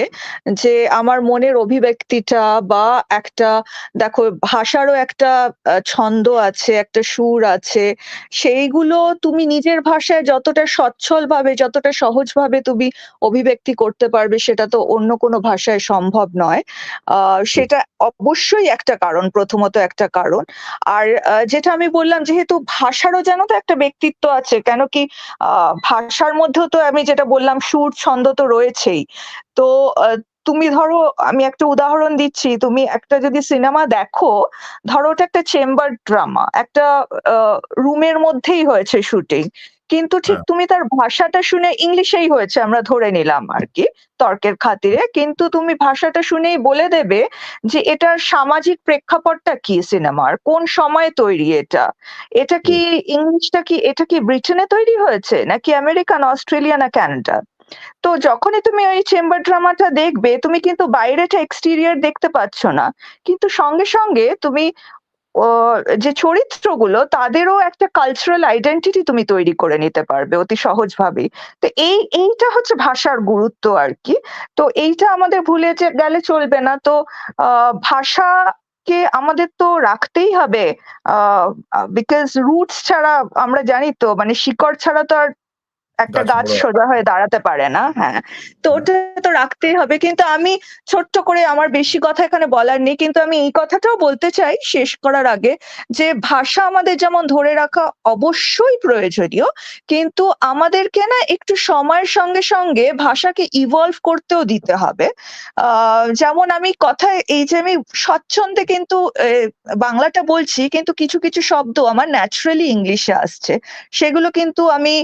যে আমার মনের অভিব্যক্তিটা বা একটা, দেখো ভাষারও একটা ছন্দ আছে, একটা সুর আছে, সেইগুলো তুমি নিজের ভাষায় যতটা সচ্ছলভাবে, যতটা সহজভাবে তুমি অভিব্যক্তি করতে পারবে, সেটা তো অন্য কোনো ভাষায় সম্ভব নয়। সেটা অবশ্যই একটা কারণ, প্রথমত একটা কারণ। আর যেটা আমি বললাম, যেহেতু ভাষারও যেন তো একটা ব্যক্তিত্ব আছে, কেন কি ভাষার মধ্যেও তো আমি যেটা বললাম সুর ছন্দ তো রয়েছেই। তো তুমি ধরো, আমি একটা উদাহরণ দিচ্ছি, তুমি একটা যদি সিনেমা দেখো, ধরো ওটা একটা চেম্বার ড্রামা, একটা রুমের মধ্যেই হয়েছে শুটিং, কিন্তু ঠিক তুমি তার ভাষাটা শুনে, ইংলিশেই হয়েছে আমরা ধরে নিলাম আর কি তর্কের খাতিরে, কিন্তু তুমি ভাষাটা শুনেই বলে দেবে যে এটার সামাজিক প্রেক্ষাপটটা কি, সিনেমার কোন সময়ে তৈরি, এটা কি ইংলিশটা কি, এটা কি ব্রিটেনে তৈরি হয়েছে নাকি আমেরিকা না অস্ট্রেলিয়া না কানাডা। তো যখনই তুমি ওই চেম্বার ড্রামাটা দেখবে, তুমি কিন্তু বাইরেটা এক্সটেরিয়র দেখতে পাচ্ছ না, কিন্তু সঙ্গে সঙ্গে তুমি যে চরিত্রগুলো তাদেরও একটা কালচারাল আইডেন্টিটি তুমি তৈরি করে নিতে পারবে অতি সহজভাবেই। তো এইটা হচ্ছে ভাষার গুরুত্ব আর কি। তো এইটা আমাদের ভুলে গেলে চলবে না। তো ভাষাকে আমাদের তো রাখতেই হবে, বিকজ রুটস ছাড়া, আমরা জানি তো, মানে শিকড় ছাড়া তো আর একটা গাছ সোজা হয়ে দাঁড়াতে পারে না। হ্যাঁ, তো ওটা তো রাখতেই হবে। কিন্তু আমি ছোট্ট করে, আমার বেশি কথা এখানে বলার নেই, কিন্তু আমি এই কথাটাও বলতে চাই শেষ করার আগে, যে ভাষা আমাদের যেমন ধরে রাখা অবশ্যই প্রয়োজনীয়, কিন্তু আমাদেরকে না একটু সময়ের সঙ্গে সঙ্গে ভাষাকে ইভলভ করতেও দিতে হবে। যেমন আমি কথায়, এই যে আমি স্বচ্ছন্দে কিন্তু বাংলাটা বলছি, কিন্তু কিছু কিছু শব্দ আমার ন্যাচারালি ইংলিশে আসছে, সেগুলো কিন্তু আমি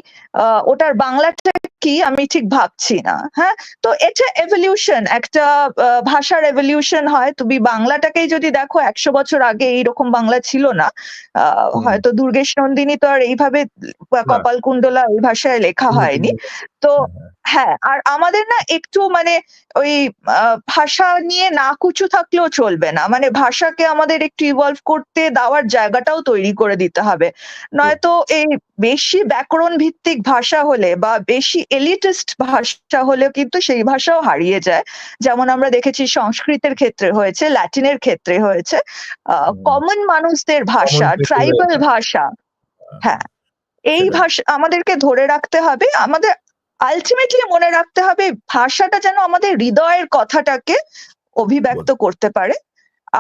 ওটার বাংলাটা কি আমি ঠিক ভাবছি না। হ্যাঁ, তো এটা এভলিউশন, একটা ভাষার এভলিউশন হয়। তুমি বাংলাটাকেই যদি দেখো, 100 বছর আগে এইরকম বাংলা ছিল না। হয়তো দুর্গেশ নন্দিনী তো আর এইভাবে কপালকুণ্ডলা ওই ভাষায় লেখা হয়নি। তো হ্যাঁ, আর আমাদের না একটু মানে ওই ভাষা নিয়ে না কুচু থাকলেও চলবে না, মানে ভাষাকে আমাদের একটু ইভলভ করতে দেওয়ার জায়গাটাও তৈরি করে দিতে হবে। নয়তো এই বেশি ব্যাকরণ ভিত্তিক ভাষা হলে বা বেশি এলিটিস্ট ভাষা হলেও কিন্তু সেই ভাষাও হারিয়ে যায়। যেমন আমরা দেখেছি সংস্কৃতের ক্ষেত্রে হয়েছে, ল্যাটিনের ক্ষেত্রে হয়েছে। কমন মানুষদের ভাষা, ট্রাইবাল ভাষা, হ্যাঁ, এই ভাষা আমাদেরকে ধরে রাখতে হবে। আমাদের আলটিমেটলি মনে রাখতে হবে ভাষাটা যেন আমাদের হৃদয়ের কথাটাকে অভিব্যক্ত করতে পারে।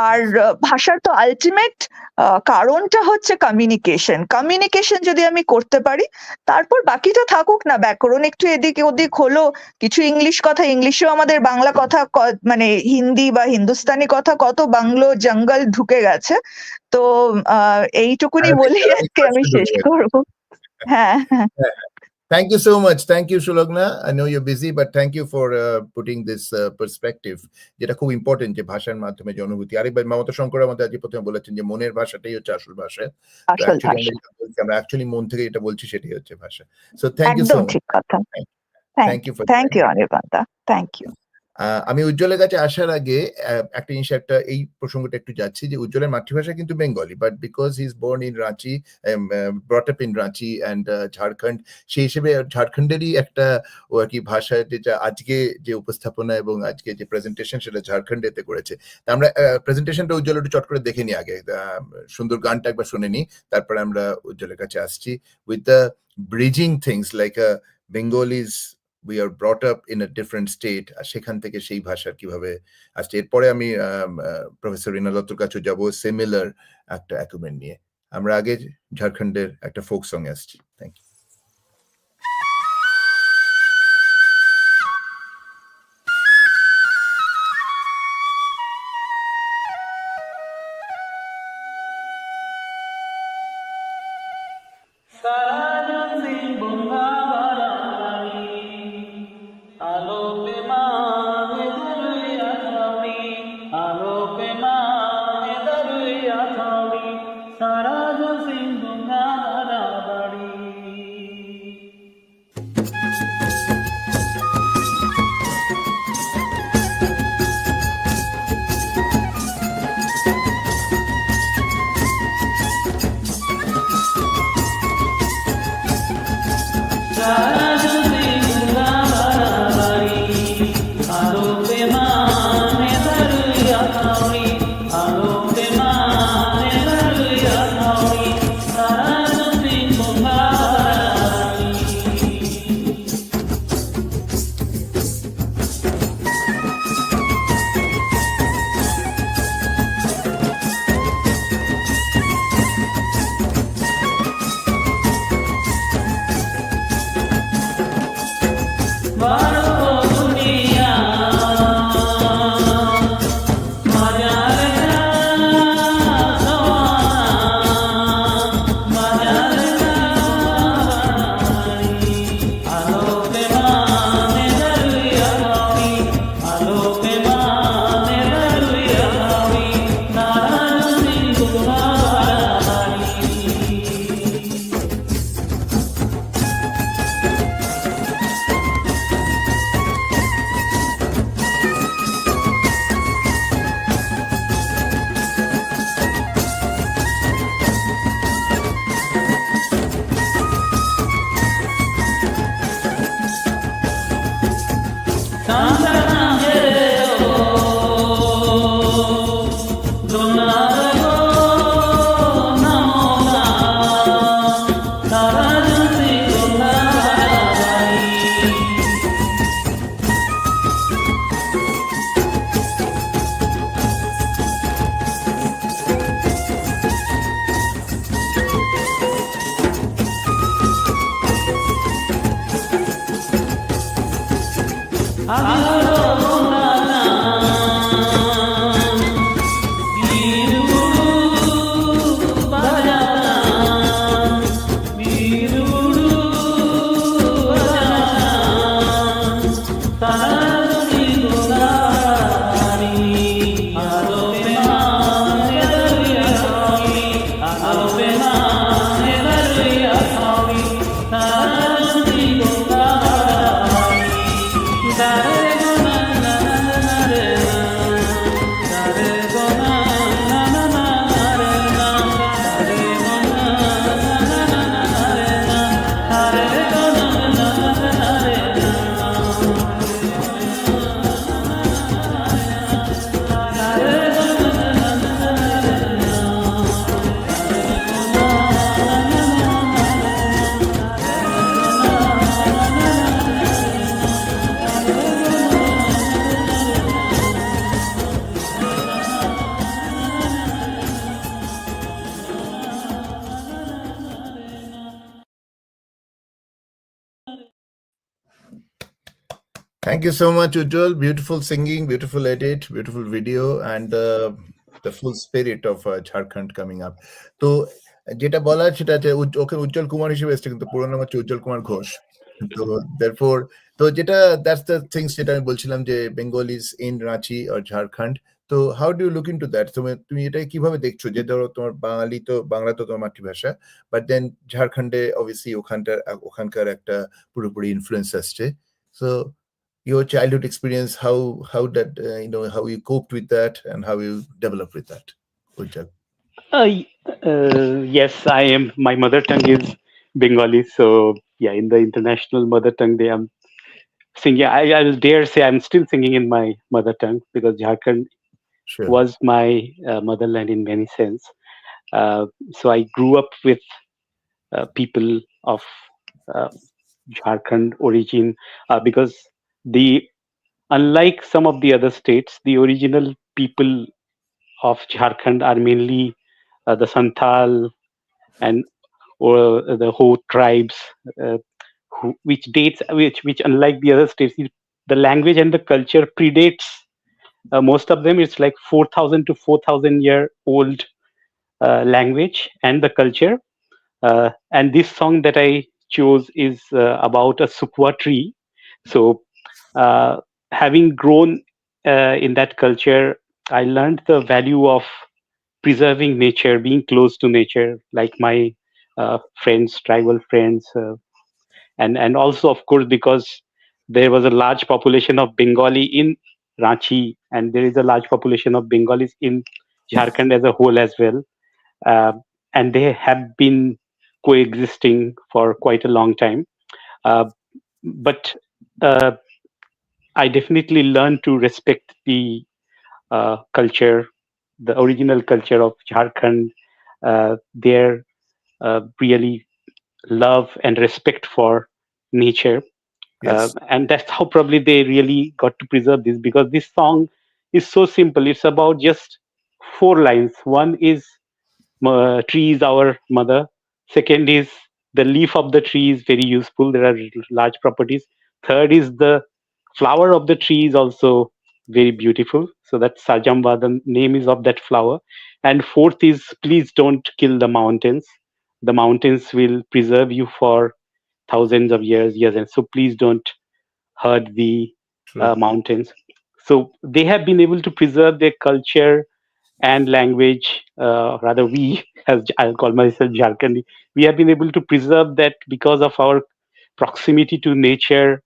আর ভাষার তো আলটিমেট কারণটা হচ্ছে কমিউনিকেশন। কমিউনিকেশন যদি আমি করতে পারি, তারপর বাকিটা থাকুক না, ব্যাকরণ একটু এদিক ওদিক হলো, কিছু ইংলিশ কথা, ইংলিশেও আমাদের বাংলা কথা, মানে হিন্দি বা হিন্দুস্তানি কথা, কত বাংলো জঙ্গল ঢুকে গেছে। তো এইটুকুনি বলি আজকে আমি শেষ করবো। হ্যাঁ হ্যাঁ। Thank you so much. Thank you, Shulagna. I know you're busy, but thank you for putting this perspective. যেটা খুব ইম্পর্টেন্ট, যে ভাষার মাধ্যমে যে অনুভূতি। আরেকবার মমতা শঙ্কর আমাদের আজকে প্রথমে বলেছেন যে মনের ভাষাটাই হচ্ছে আসল ভাষা। আমরা অ্যাকচুয়ালি মন থেকে যেটা বলছি সেটাই হচ্ছে ভাষা। So thank you so much. ঠিক কথা। Thank you অনির্বাণদা, থ্যাংক ইউ। আমি উজ্জ্বলের কাছে আসার আগে একটা জিনিস, এই প্রসঙ্গটা একটু যাচ্ছি, যে উজ্জ্বলের মাতৃভাষা কিন্তু Bengali, but because he is born in Ranchi, brought up in Ranchi and Jharkhand, সেই হিসেবে ঝাড়খণ্ডেরই একটা ও আর কি ভাষা, যেটা আজকে যে উপস্থাপনা এবং আজকে যে প্রেজেন্টেশন সেটা ঝাড়খণ্ডেতে করেছে। আমরা প্রেজেন্টেশনটা উজ্জ্বল একটু চট করে দেখে নিই আগে, সুন্দর গানটা একবার শুনে নিই, তারপরে আমরা উজ্জ্বলের কাছে আসছি with the bridging things like Bengalis we are brought up in a different state, আর সেখান থেকে সেই ভাষার কিভাবে আসছে। এরপরে আমি প্রফেসর রিনা দত্তর কাছে যাব সিমিলার একটা অ্যাকুমেন্ট নিয়ে। আমরা আগে ঝাড়খণ্ডের একটা ফোক সং আসছি। Thank you. Thank you so much, Ujjwal. Beautiful singing, beautiful edit, beautiful video, and the full spirit of Jharkhand coming up. তো যেটা বলা সেটা যে ওকে উজ্জ্বল কুমার হিসেবে এসছে, কিন্তু পুরো নাম হচ্ছে উজ্জ্বল কুমার ঘোষ। তো therefore তো যেটা that's the things যেটা আমি বলছিলাম যে Bengalis in Ranchi or Jharkhand. তো how do you look into that? তুমি এটা কিভাবে দেখছো যে ধরো তোমার বাংলা তো তোমার মাতৃভাষা, but then ঝাড়খণ্ডে obviously ওখানকার একটা পুরোপুরি ইনফ্লুয়েন্স আসছে। So your childhood experience, how that how you coped with that and how you developed with that, Ujjwal. Yes, I am. My mother tongue is Bengali, so yeah, in the International Mother Tongue Day, I'm singing. I will dare say I'm still singing in my mother tongue because Jharkhand Sure. was my motherland in many sense. So I grew up with people of Jharkhand origin because unlike some of the other states, the original people of Jharkhand are mainly the Santhal and or the Ho tribes, which unlike the other states, the language and the culture predates most of them. It's like 4,000 to 4,000 year old language and the culture. And this song that I chose is about a sukwa tree. So having grown in that culture, I learned the value of preserving nature, being close to nature, like my friends, tribal friends, and also, of course, because there was a large population of Bengali in Ranchi, and there is a large population of Bengalis in Jharkhand as a whole as well, and they have been coexisting for quite a long time. But I definitely learned to respect the culture, the original culture of Jharkhand, their really love and respect for nature. Yes. And that's how probably they really got to preserve this, because this song is so simple. It's about just 4 lines. One is tree is our mother. Second is the leaf of the tree is very useful. There are large properties. Third is the flower of the tree is also very beautiful. So that's Sajamba, the name is of that flower. And fourth is please don't kill the mountains. The mountains will preserve you for thousands of years, and so please don't hurt the mountains. So they have been able to preserve their culture and language. Rather, we, as I'll call myself Jharkhandi, we have been able to preserve that because of our proximity to nature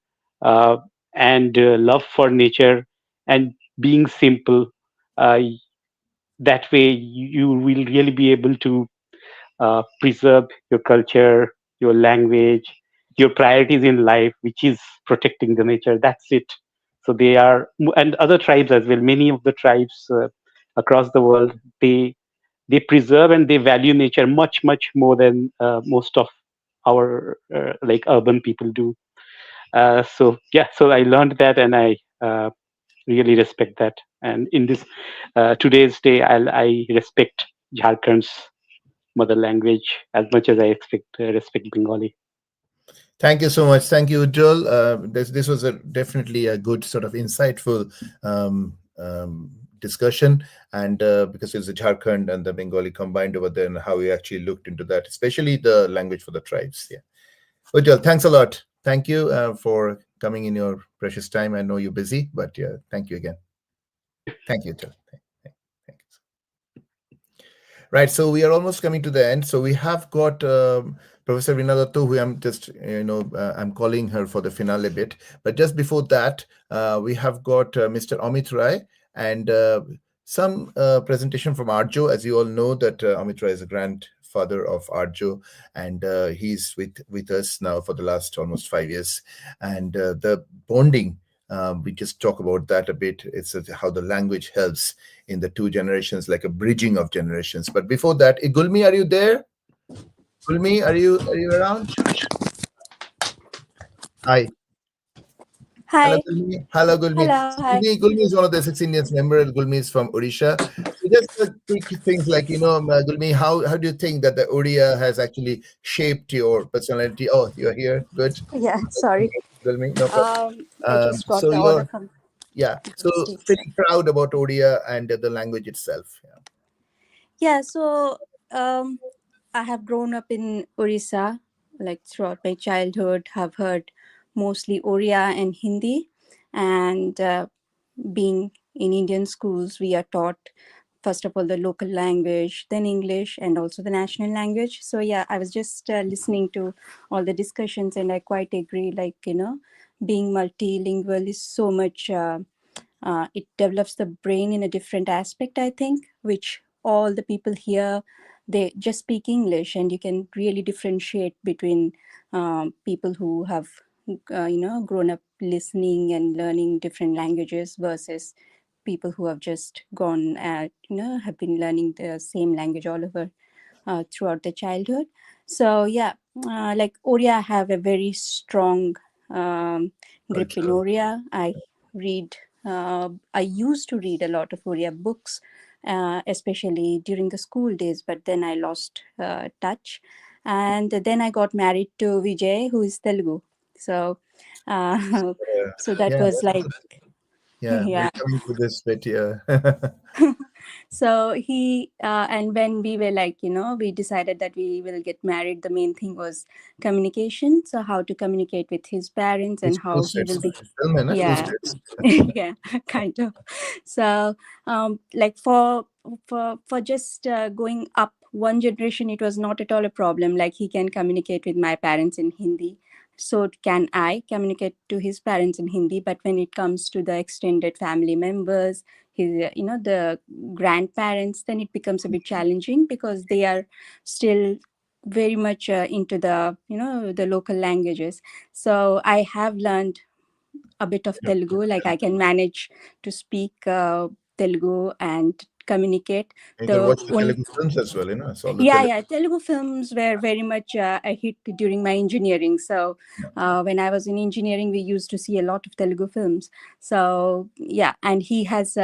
and love for nature and being simple. That way, you will really be able to preserve your culture, your language, your priorities in life, which is protecting the nature. That's it. So they are, and other tribes as well. Many of the tribes across the world, they preserve and they value nature much more than most of our like urban people do. So yeah, so I learned that, and I really respect that. And in this today's day, I respect Jharkhand's mother language as much as I respect Bengali. Thank you so much. Thank you, Ujjwal. This was definitely a good sort of insightful discussion, and because it's the Jharkhand and the Bengali combined over there, and how we actually looked into that, especially the language for the tribes. Yeah, Ujjwal, thanks a lot. Thank you for coming in your precious time. I know you're busy, but yeah, thank you again. Thank you, Ujjwal. Thank you. Right, so we are almost coming to the end. So we have got Professor Veena Datto, who I'm just, I'm calling her for the finale bit. But just before that, we have got Mr. Amit Rai and some presentation from Arjo. As you all know, that Amit Rai is a grandfather of Arjo, and he's with us now for the last almost 5 years. And the bonding, we just talk about that a bit. It's how the language helps in the 2 generations, like a bridging of generations. But before that, Gulmi, are you there? Gulmi, are you around? Hi. Hi. Hello, Gulmi. Hello, Gulmi. Hello, hi. Gulmi is one of the Essex Indians member. Gulmi is from Odisha. So just quick things like, Gulmi, how do you think that the Odia has actually shaped your personality? Oh, you're here. Good. Yeah, sorry. tell me, no problem. I just got So the order you're, from yeah, so the States. pretty proud about Odia and the language itself. Yeah. Yeah, so I have grown up in Orissa, like throughout my childhood, have heard mostly Oriya and Hindi. And being in Indian schools, we are taught, first of all, the local language, then English, and also the national language. So, yeah, I was just listening to all the discussions, and I quite agree, like, being multilingual is so much, it develops the brain in a different aspect, I think, which all the people here, they just speak English, and you can really differentiate between people who have grown up listening and learning different languages versus people who have just gone at have been learning the same language all over throughout their childhood. So yeah, like Oriya, I have a very strong grip in Oriya. I used to read a lot of Oriya books, especially during the school days, but then I lost touch. And then I got married to Vijay, who is Telugu. So, so that Yeah, was like, yeah, yeah. we're coming to this bit here. So he and when we were like, we decided that we will get married, the main thing was communication. So how to communicate with his parents and It's two how he will sets. be, Tell me, two yeah. sets. Yeah, kind of. So like for just going up one generation, it was not at all a problem. Like he can communicate with my parents in Hindi, so can I communicate to his parents in Hindi. But when it comes to the extended family members, his the grandparents, then it becomes a bit challenging because they are still very much into the the local languages. So I have learned a bit of Telugu. Like I can manage to speak Telugu and communicate. You The can watch the only Telugu films as well, It's all the yeah, Telugu films were very much a hit during my engineering. So when I was in engineering, we used to see a lot of Telugu films. So yeah, and he has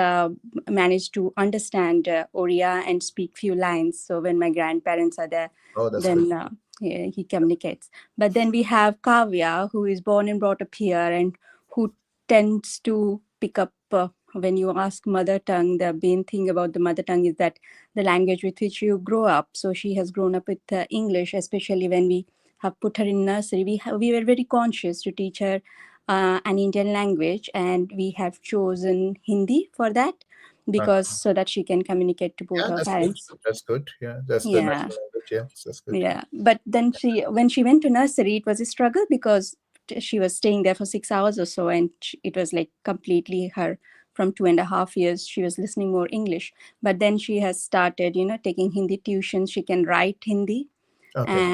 managed to understand Oriya and speak few lines. So when my grandparents are there, Oh, that's then good. yeah, he communicates. But then we have Kavya, who is born and brought up here and who tends to pick up when you ask mother tongue. The main thing about the mother tongue is that the language with which you grow up. So she has grown up with English, especially when we have put her in nursery. We were very conscious to teach her an Indian language, and we have chosen Hindi for that because so that she can communicate to both Yeah, her that's good. parents. That's good. Yeah, that's the Yeah. national language. Yeah, that's good. Yeah, but then when she went to nursery, it was a struggle because she was staying there for 6 hours or so, and it was like completely her. From 2.5 years, she was listening more English, but then she has started, taking Hindi tuitions. She can write Hindi, Okay.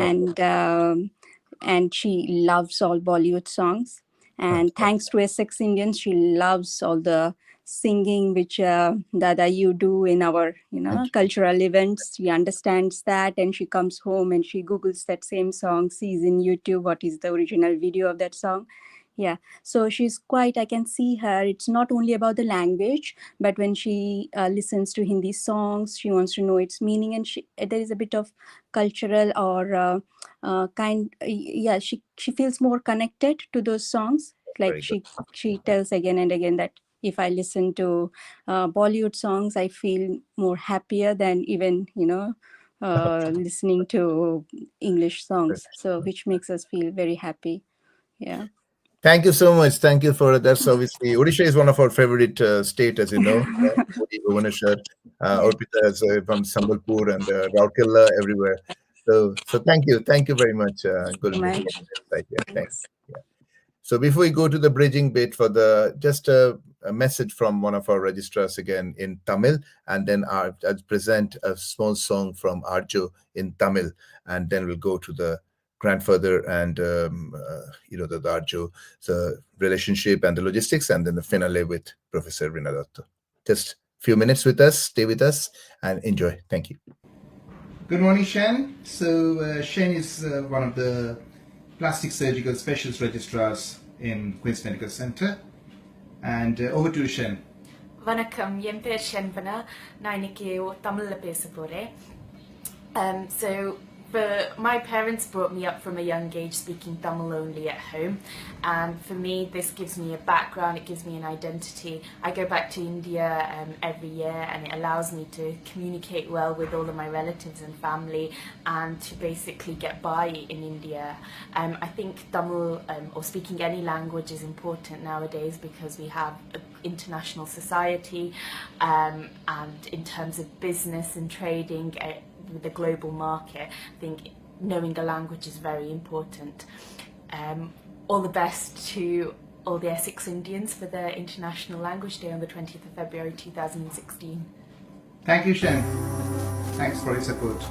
and she loves all Bollywood songs. And thanks to Essex Indians, she loves all the singing which Dada you do in our cultural events. She understands that, and she comes home and she googles that same song, sees in YouTube what is the original video of that song. Yeah, so she's quite, I can see her, it's not only about the language, but when she listens to Hindi songs, she wants to know its meaning, and there is a bit of cultural or yeah, she feels more connected to those songs. Like she tells again and again that if I listen to Bollywood songs, I feel more happier than even listening to English songs, so which makes us feel very happy. Yeah. Thank you so much. Thank you for that's obviously Odisha is one of our favorite state, as you know. Bhubaneswar, Orpita is from Sambalpur and Rourkela everywhere. So thank you very much, Gulmi, for the insight. Yeah, thanks. Yeah. So before we go to the bridging bit for just a message from one of our registrars again in Tamil, and then I'll present a small song from Arjo in Tamil, and then we'll go to the grandfather and the Arjo, the relationship and the logistics, and then the finale with Professor Vinadatta. Just a few minutes with us, stay with us, and enjoy. Thank you. Good morning, Shen. So Shen is one of the plastic surgical specialist registrars in Queen's Medical Center. And over to you, Shen. வணக்கம், என் பேர் ஷென்வனா. நான் இன்னைக்கு தமிழ்ல பேச போறேன். So my parents brought me up from a young age speaking Tamil only at home, and for me this gives me a background, it gives me an identity. I go back to India every year, and it allows me to communicate well with all of my relatives and family, and to basically get by in India. I think Tamil or speaking any language is important nowadays because we have an international society, and in terms of business and trading with the global market, I think knowing a language is very important. All the best to all the Essex Indians for their International Language Day on the 20th of February 2016. Thank you, Shan. Thanks for your support.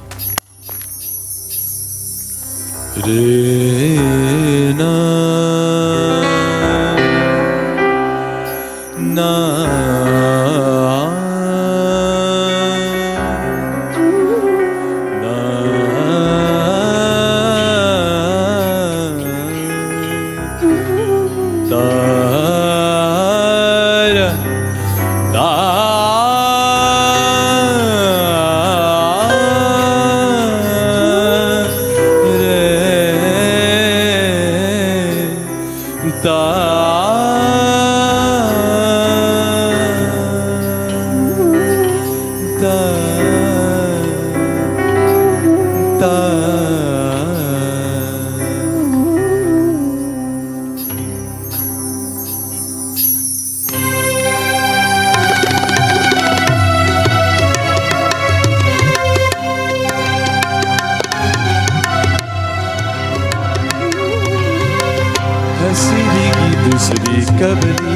दूसरी कबली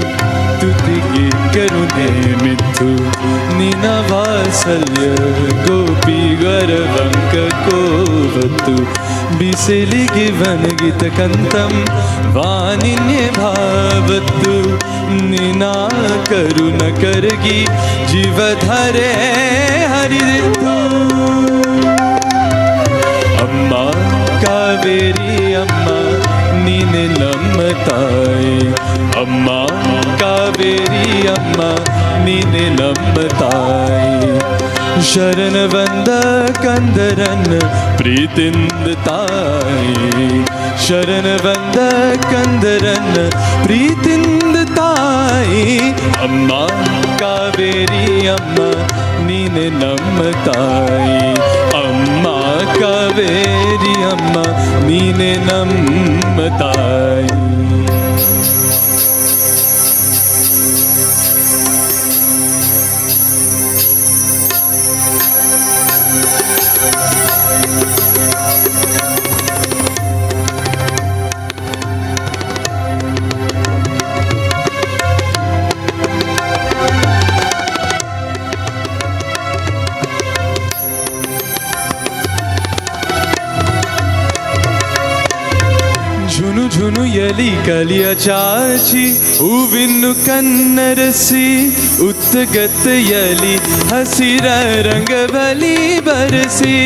तुतिगे करुणे मिथु निना वात्सल्य गोपी गरवंक कोवतु बिसिलिगे वनगित कंतम वानिन्ये भावतु निना करुण करगी जीवधरे हरितु अम्मा कावेरी अम्मा नीने नम्मताई अम्मा कावेरी अम्मा नीने नम्मताई शरण one कंदरन प्रीतिंद ताई शरण वंद कंदरन प्रीतिंद ताई अम्मा कावेरी अम्मा नीने नम्मताई अम्मा कावेरी अम्मा नीने नम्मताई झुनु झुनु यली कलिया चाची हूविನ್ನು ಕನ್ನರಸಿ ಉತ್ತಗತ್ತ ಯಲಿ ಹಸಿರ ರಂಗವಲಿ ಬರಸಿ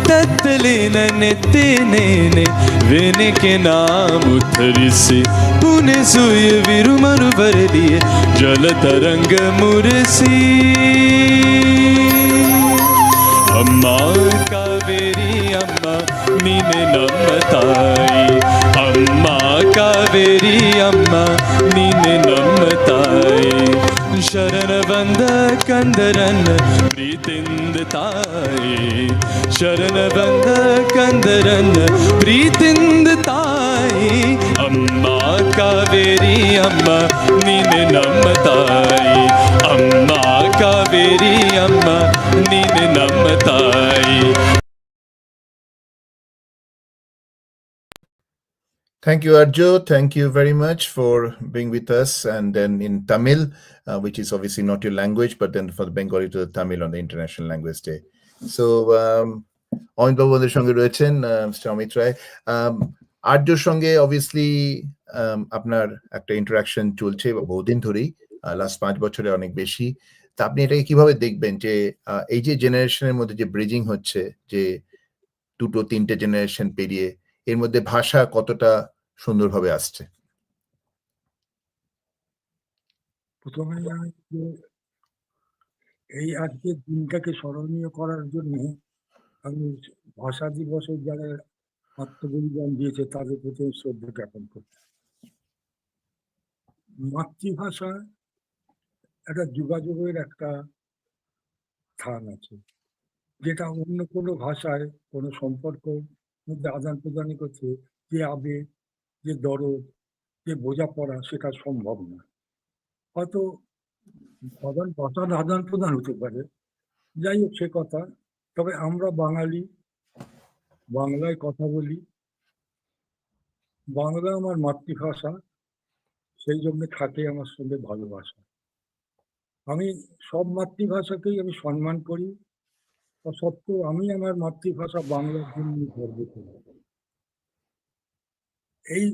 ತತ್ತಲಿನ ನೆತ್ತೇನೇನೆ ವೆನೆಕೆ ನಾಮುತ್ತರಿಸಿ ಪುನೆ ಸುಯ ವಿರುಮರು ಬರಲಿಯೇ ಜಲ ತರಂಗ ಮುರಸಿ ಅಮ್ಮ ಕಾವೇರಿ ಅಮ್ಮ ನೀನೆ ನಮ್ಮ ತಾಯಿ ಅಮ್ಮ ಕಾವೇರಿ ಅಮ್ಮ ನೀನೆ ನಮ್ಮ ತಾಯಿ ಶರಣ ಬಂದ ಕಂದರನ್ನ ಪ್ರೀತಿಂದ ತಾಯಿ ಶರಣ ಬಂದ ಕಂದರನ್ನ ಪ್ರೀತಿಂದ ತಾಯಿ ಅಮ್ಮ ಕಾವೇರಿ ಅಮ್ಮ ನೀನೆ ನಮ್ಮ ತಾಯಿ ಅಮ್ಮ ಕಾವೇರಿ ಅಮ್ಮ ನೀನೆ ನಮ್ಮ ತಾಯಿ. Thank you, Arjo. Thank you very much for being with us. And then in Tamil, which is obviously not your language, but then for the Bengali to the Tamil on the International Language Day. So, Amit Babu আমাদের সঙ্গে রয়েছেন, Mr. Amit Rai. আর্যর সঙ্গে obviously আপনার একটা interaction চলছে বহুদিন ধরেই, last 5 বছরে অনেক বেশি। তা আপনি এটাকে কিভাবে দেখবেন যে এই যে জেনারেশনের মধ্যে যে ব্রিজিং হচ্ছে, যে 2-3টে জেনারেশন পেরিয়ে এর মধ্যে ভাষা কতটা সুন্দরভাবে আসছে? প্রথমে এই আজকের দিনটাকে স্মরণীয় করার জন্য আমি ভাষা দিবসে যারা আত্মবলিদান দিয়েছে তাদের প্রতি শ্রদ্ধা জ্ঞাপন করছি। মাতৃভাষা একটা যোগাযোগের একটা স্থান আছে, যেটা অন্য কোনো ভাষায় কোনো সম্পর্ক মধ্যে আদান প্রদান করছে যে আবেগ, যে দরদ, যে বোঝাপড়া, সেটা সম্ভব না। হয়তো ভাষার আদান প্রদান হতে পারে, যাই হোক সে কথা। তবে আমরা বাঙালি, বাংলায় কথা বলি, বাংলা আমার মাতৃভাষা, সেই জন্য থাকে আমার সঙ্গে ভালোবাসা। আমি সব মাতৃভাষাকেই আমি সম্মান করি, তা সত্ত্বেও আমি আমার মাতৃভাষা বাংলার জন্য গর্ব করি। এই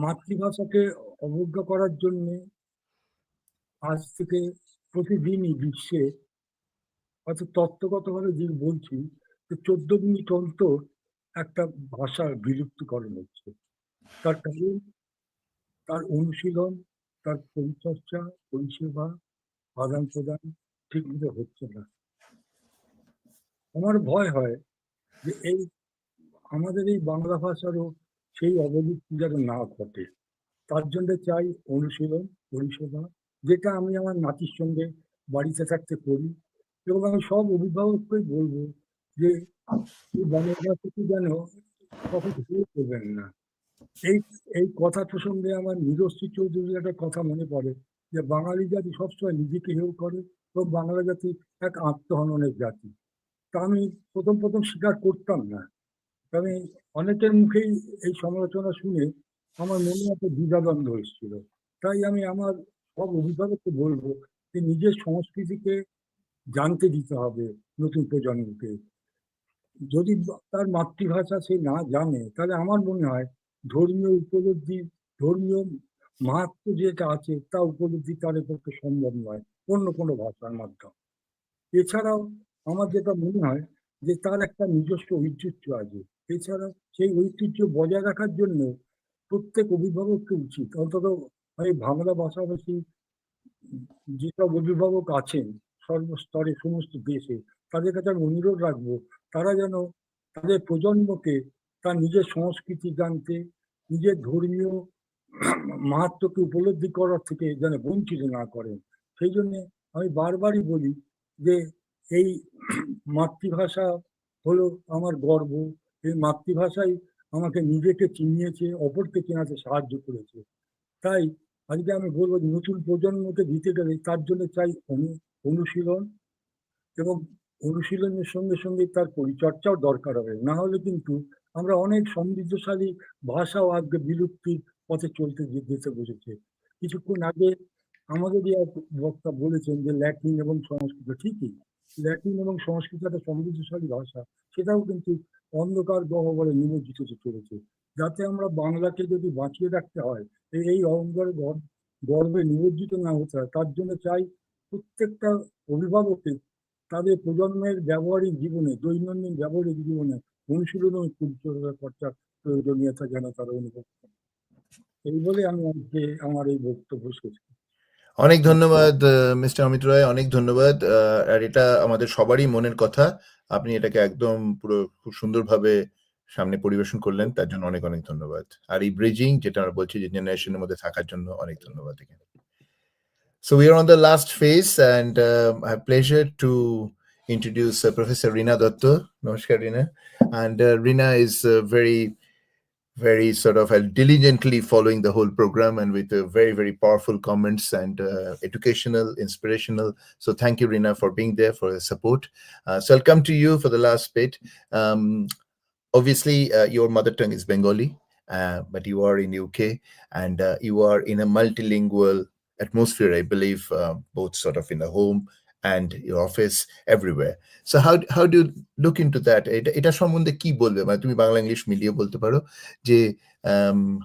মাতৃভাষাকে অবজ্ঞা করার জন্য আজ থেকে প্রতিদিনই বিশ্বে, হয়তো তত্ত্বগতভাবে যে বলছি, যে 14 মিনিট অন্তর একটা ভাষার বিলুপ্তিকরণ হচ্ছে। তার কারণ তার অনুশীলন, তার পরিচর্চা, পরিষেবা, আদান প্রদান ঠিকমতো হচ্ছে না। আমার ভয় হয় যে আমাদের এই বাংলা ভাষারও সেই অবলুপ্তি যেন না ঘটে। তার জন্য চাই অনুশীলন, পরিষেবা, যেটা আমি আমার নাতির সঙ্গে বাড়িতে থাকতে করি। এবং আমি সব অভিভাবককেই বলবো যে এই বাংলা ভাষাকে যেন কখন ভুলে করবেন না। এই কথা প্রসঙ্গে আমার নীরশ্রী চৌধুরীর একটা কথা মনে পড়ে, যে বাঙালি জাতি সবসময় নিজেকে হেয় করে এবং বাংলা জাতি এক আত্মহননের জাতি। তা আমি প্রথম স্বীকার করতাম না। তবে অনেকের মুখেই এই সমালোচনা শুনে আমার মনে একটা দ্বিধাদ্বন্দ্ব এসেছিল। তাই আমি আমার সব অভিভাবককে বলবো যে নিজের সংস্কৃতিকে জানতে দিতে হবে নতুন প্রজন্মকে। যদি তার মাতৃভাষা সে না জানে, তাহলে আমার মনে হয় ধর্মীয় উপলব্ধি, ধর্মীয় মাহাত্ম্য যেটা আছে তা উপলব্ধি তার পক্ষে সম্ভব নয় অন্য কোনো ভাষার মাধ্যমে। এছাড়াও আমার যেটা মনে হয় যে তার একটা নিজস্ব ঐতিহ্য আছে। এছাড়া সেই ঐতিহ্য বজায় রাখার জন্য প্রত্যেক অভিভাবককে উচিত, অন্তত এই বাংলা ভাষাভাষী যেসব অভিভাবক আছেন সর্বস্তরে সমস্ত দেশে, তাদের কাছে আমি অনুরোধ রাখবো তারা যেন তাদের প্রজন্মকে তার নিজের সংস্কৃতি জানতে, নিজের ধর্মীয় মাহাত্ম্যকে উপলব্ধি করার থেকে যেন বঞ্চিত না করেন। সেই জন্যে আমি বারবারই বলি যে এই মাতৃভাষা হলো আমার গর্ব। এই মাতৃভাষাই আমাকে নিজেকে চিনিয়েছে, অপরকে চেনাতে সাহায্য করেছে। তাই আজকে আমি বলবো নতুন প্রজন্মকে দিতে গেলে তার জন্য চাই অনুশীলন, এবং অনুশীলনের সঙ্গে সঙ্গে তার পরিচর্যাও দরকার হবে। না হলে কিন্তু আমরা অনেক সমৃদ্ধশালী ভাষাও আজকে বিলুপ্তির পথে চলতে যেতে বসেছে। কিছুক্ষণ আগে আমাদেরই এক বক্তা বলেছেন যে ল্যাটিন এবং সংস্কৃত, ঠিকই ল্যাটিন এবং সংস্কৃত একটা সমৃদ্ধশালী ভাষা, সেটাও কিন্তু অন্ধকার গহ্বরে নিমজ্জিত হতে চলেছে। যাতে আমরা বাংলাকে যদি বাঁচিয়ে রাখতে হয়, এই অহংকার গর্বে নিমজ্জিত না হতে হয়, তার জন্য চাই প্রত্যেকটা অভিভাবককে তাদের প্রজন্মের ব্যবহারিক জীবনে, দৈনন্দিন ব্যবহারিক জীবনে অনুশীলন ও পরিচর্যার প্রয়োজনীয়তা যেন তারা অনুভব করে। এই বলে আমি আজকে আমার এই বক্তব্য শেষ করি। অনেক ধন্যবাদ মিস্টার অমিত রায়, অনেক ধন্যবাদ। আর এটা আমাদের সবারই মনের কথা। আপনি এটাকে একদম পুরো খুব সুন্দরভাবে সামনে পরিবেশন করলেন, তার জন্য অনেক অনেক ধন্যবাদ। আর এই ব্রিজিং যেটা আমরা বলছি, যে জেনারেশনের মধ্যে থাকার জন্য অনেক ধন্যবাদ এখানে। So we are on the last phase, and I have pleasure to introduce Professor Rina Dotto. Namaskar, Rina. And Rina is very sort of diligently following the whole program, and with very, very powerful comments and educational, inspirational. So thank you, Rina, for being there, for the support. So I'll come to you for the last bit. Obviously, your mother tongue is Bengali, but you are in UK, and you are in a multilingual atmosphere, I believe, both sort of in the home and your office, everywhere. So how do you look into that? এটা সম্বন্ধে কি বলবে? মানে তুমি Bangla English মিলিয়ে বলতে পারো যে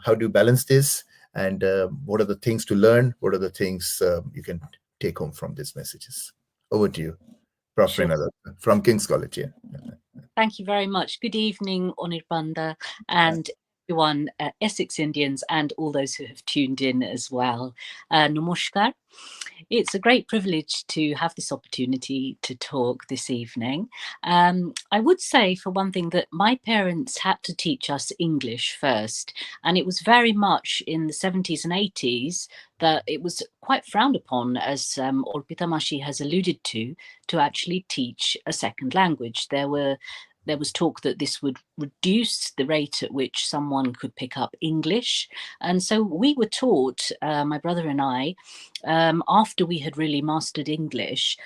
how do you balance this, and what are the things to learn? What are the things you can take home from these messages? Over to you, Prof. Sure. Rina Dotto from King's College. Yeah. Thank you very much. Good evening, Anirbanda, and everyone, Essex Indians, and all those who have tuned in as well. Namaskar. It's a great privilege to have this opportunity to talk this evening. I would say, for one thing, that my parents had to teach us English first, and it was very much in the 70s and 80s that it was quite frowned upon, as Orpita Mashi has alluded to actually teach a second language. There was talk that this would reduce the rate at which someone could pick up English. And so we were taught, my brother and I, after we had really mastered English,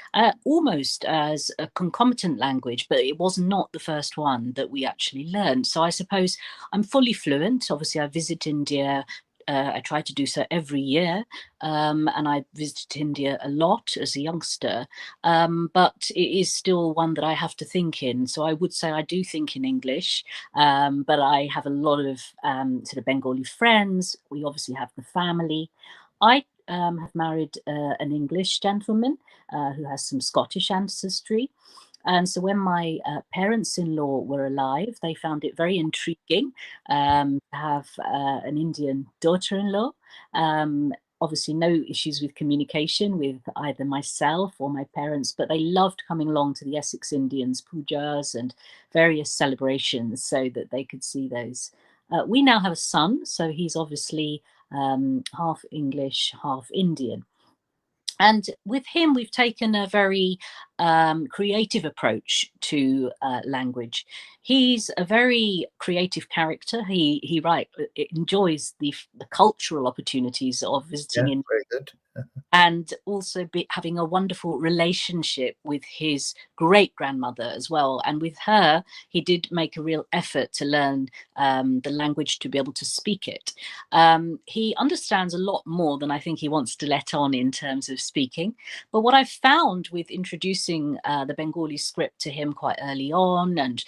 almost as a concomitant language, but it was not the first one that we actually learned. So I suppose I'm fully fluent. Obviously, I visit India. I try to do so every year, and I visited India a lot as a youngster, but it is still one that I have to think in. So I would say I do think in English, but I have a lot of sort of Bengali friends. We obviously have the family. I have married an English gentleman who has some Scottish ancestry. And so when my parents-in-law were alive, they found it very intriguing to have an Indian daughter-in-law. Obviously, no issues with communication with either myself or my parents, but they loved coming along to the Essex Indians pujas and various celebrations so that they could see those. We now have a son, so he's obviously half English, half Indian. And with him, we've taken a very creative approach to language. He's a very creative character. He enjoys the cultural opportunities of visiting in. Very good. And also having a wonderful relationship with his great-grandmother as well. And with her, he did make a real effort to learn the language to be able to speak it. He understands a lot more than I think he wants to let on in terms of speaking. But what I've found with introducing the Bengali script to him quite early on and,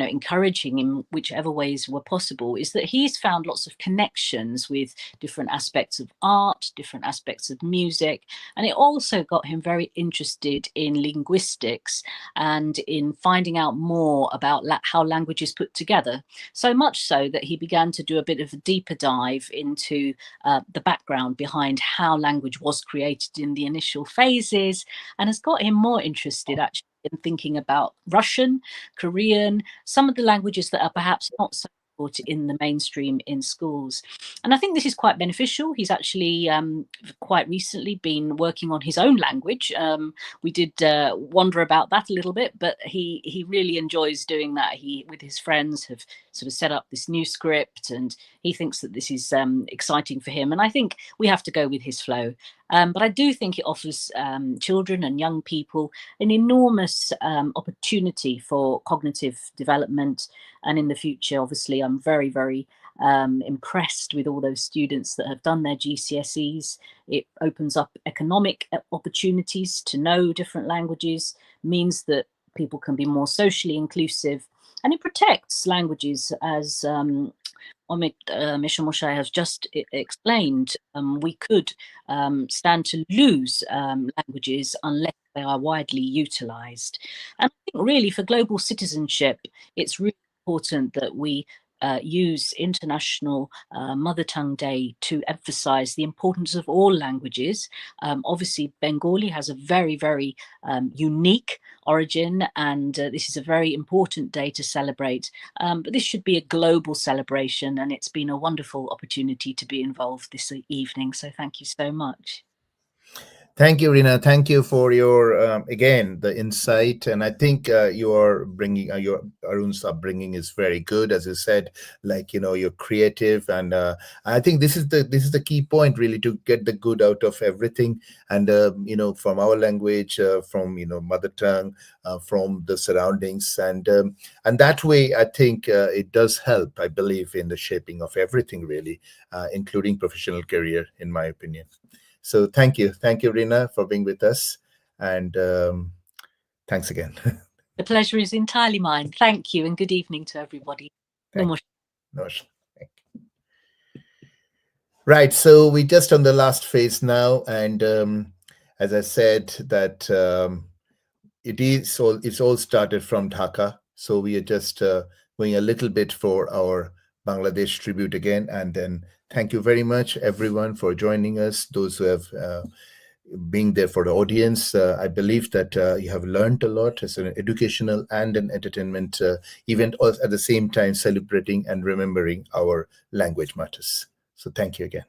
encouraging him whichever ways were possible is that he's found lots of connections with different aspects of art, different aspects of music. And it also got him very interested in linguistics and in finding out more about how language is put together. So much so that he began to do a bit of a deeper dive into the background behind how language was created in the initial phases, and has got him more interested actually in thinking about Russian, Korean, some of the languages that are perhaps not so in the mainstream in schools. And I think this is quite beneficial. He's actually quite recently been working on his own language. We did wonder about that a little bit, but he really enjoys doing that. He, with his friends, have sort of set up this new script, and he thinks that this is exciting for him. And I think we have to go with his flow. But I do think it offers children and young people an enormous opportunity for cognitive development. And in the future, obviously, I'm very, very impressed with all those students that have done their GCSEs. It opens up economic opportunities to know different languages, means that people can be more socially inclusive, and it protects languages, as Omid Mishra has just explained. We could stand to lose languages unless they are widely utilised. And I think really for global citizenship, it's really important that we use International Mother Tongue Day to emphasize the importance of all languages. Obviously, Bengali has a very, very unique origin, and this is a very important day to celebrate. But this should be a global celebration, and it's been a wonderful opportunity to be involved this evening. So thank you so much. Thank you, Rina. Thank you for your, again, the insight. And I think you're bringing, your Arun's upbringing is very good. As you said, like, you're creative. And I think this is the key point, really, to get the good out of everything. And, from our language, from, mother tongue, from the surroundings. And that way, I think it does help, I believe, in the shaping of everything, really, including professional career, in my opinion. So thank you, Rina, for being with us, and thanks again. The pleasure is entirely mine. Thank you, and good evening to everybody. Namaskar. Right, so we're just on the last phase now, and as I said, that it's all started from Dhaka. So we are just going a little bit for our Bangladesh tribute again, and then thank you very much, everyone, for joining us. Those who have, being there for the audience. I believe that you have learned a lot as an educational and an entertainment event, at the same time celebrating and remembering our language matters. So thank you again.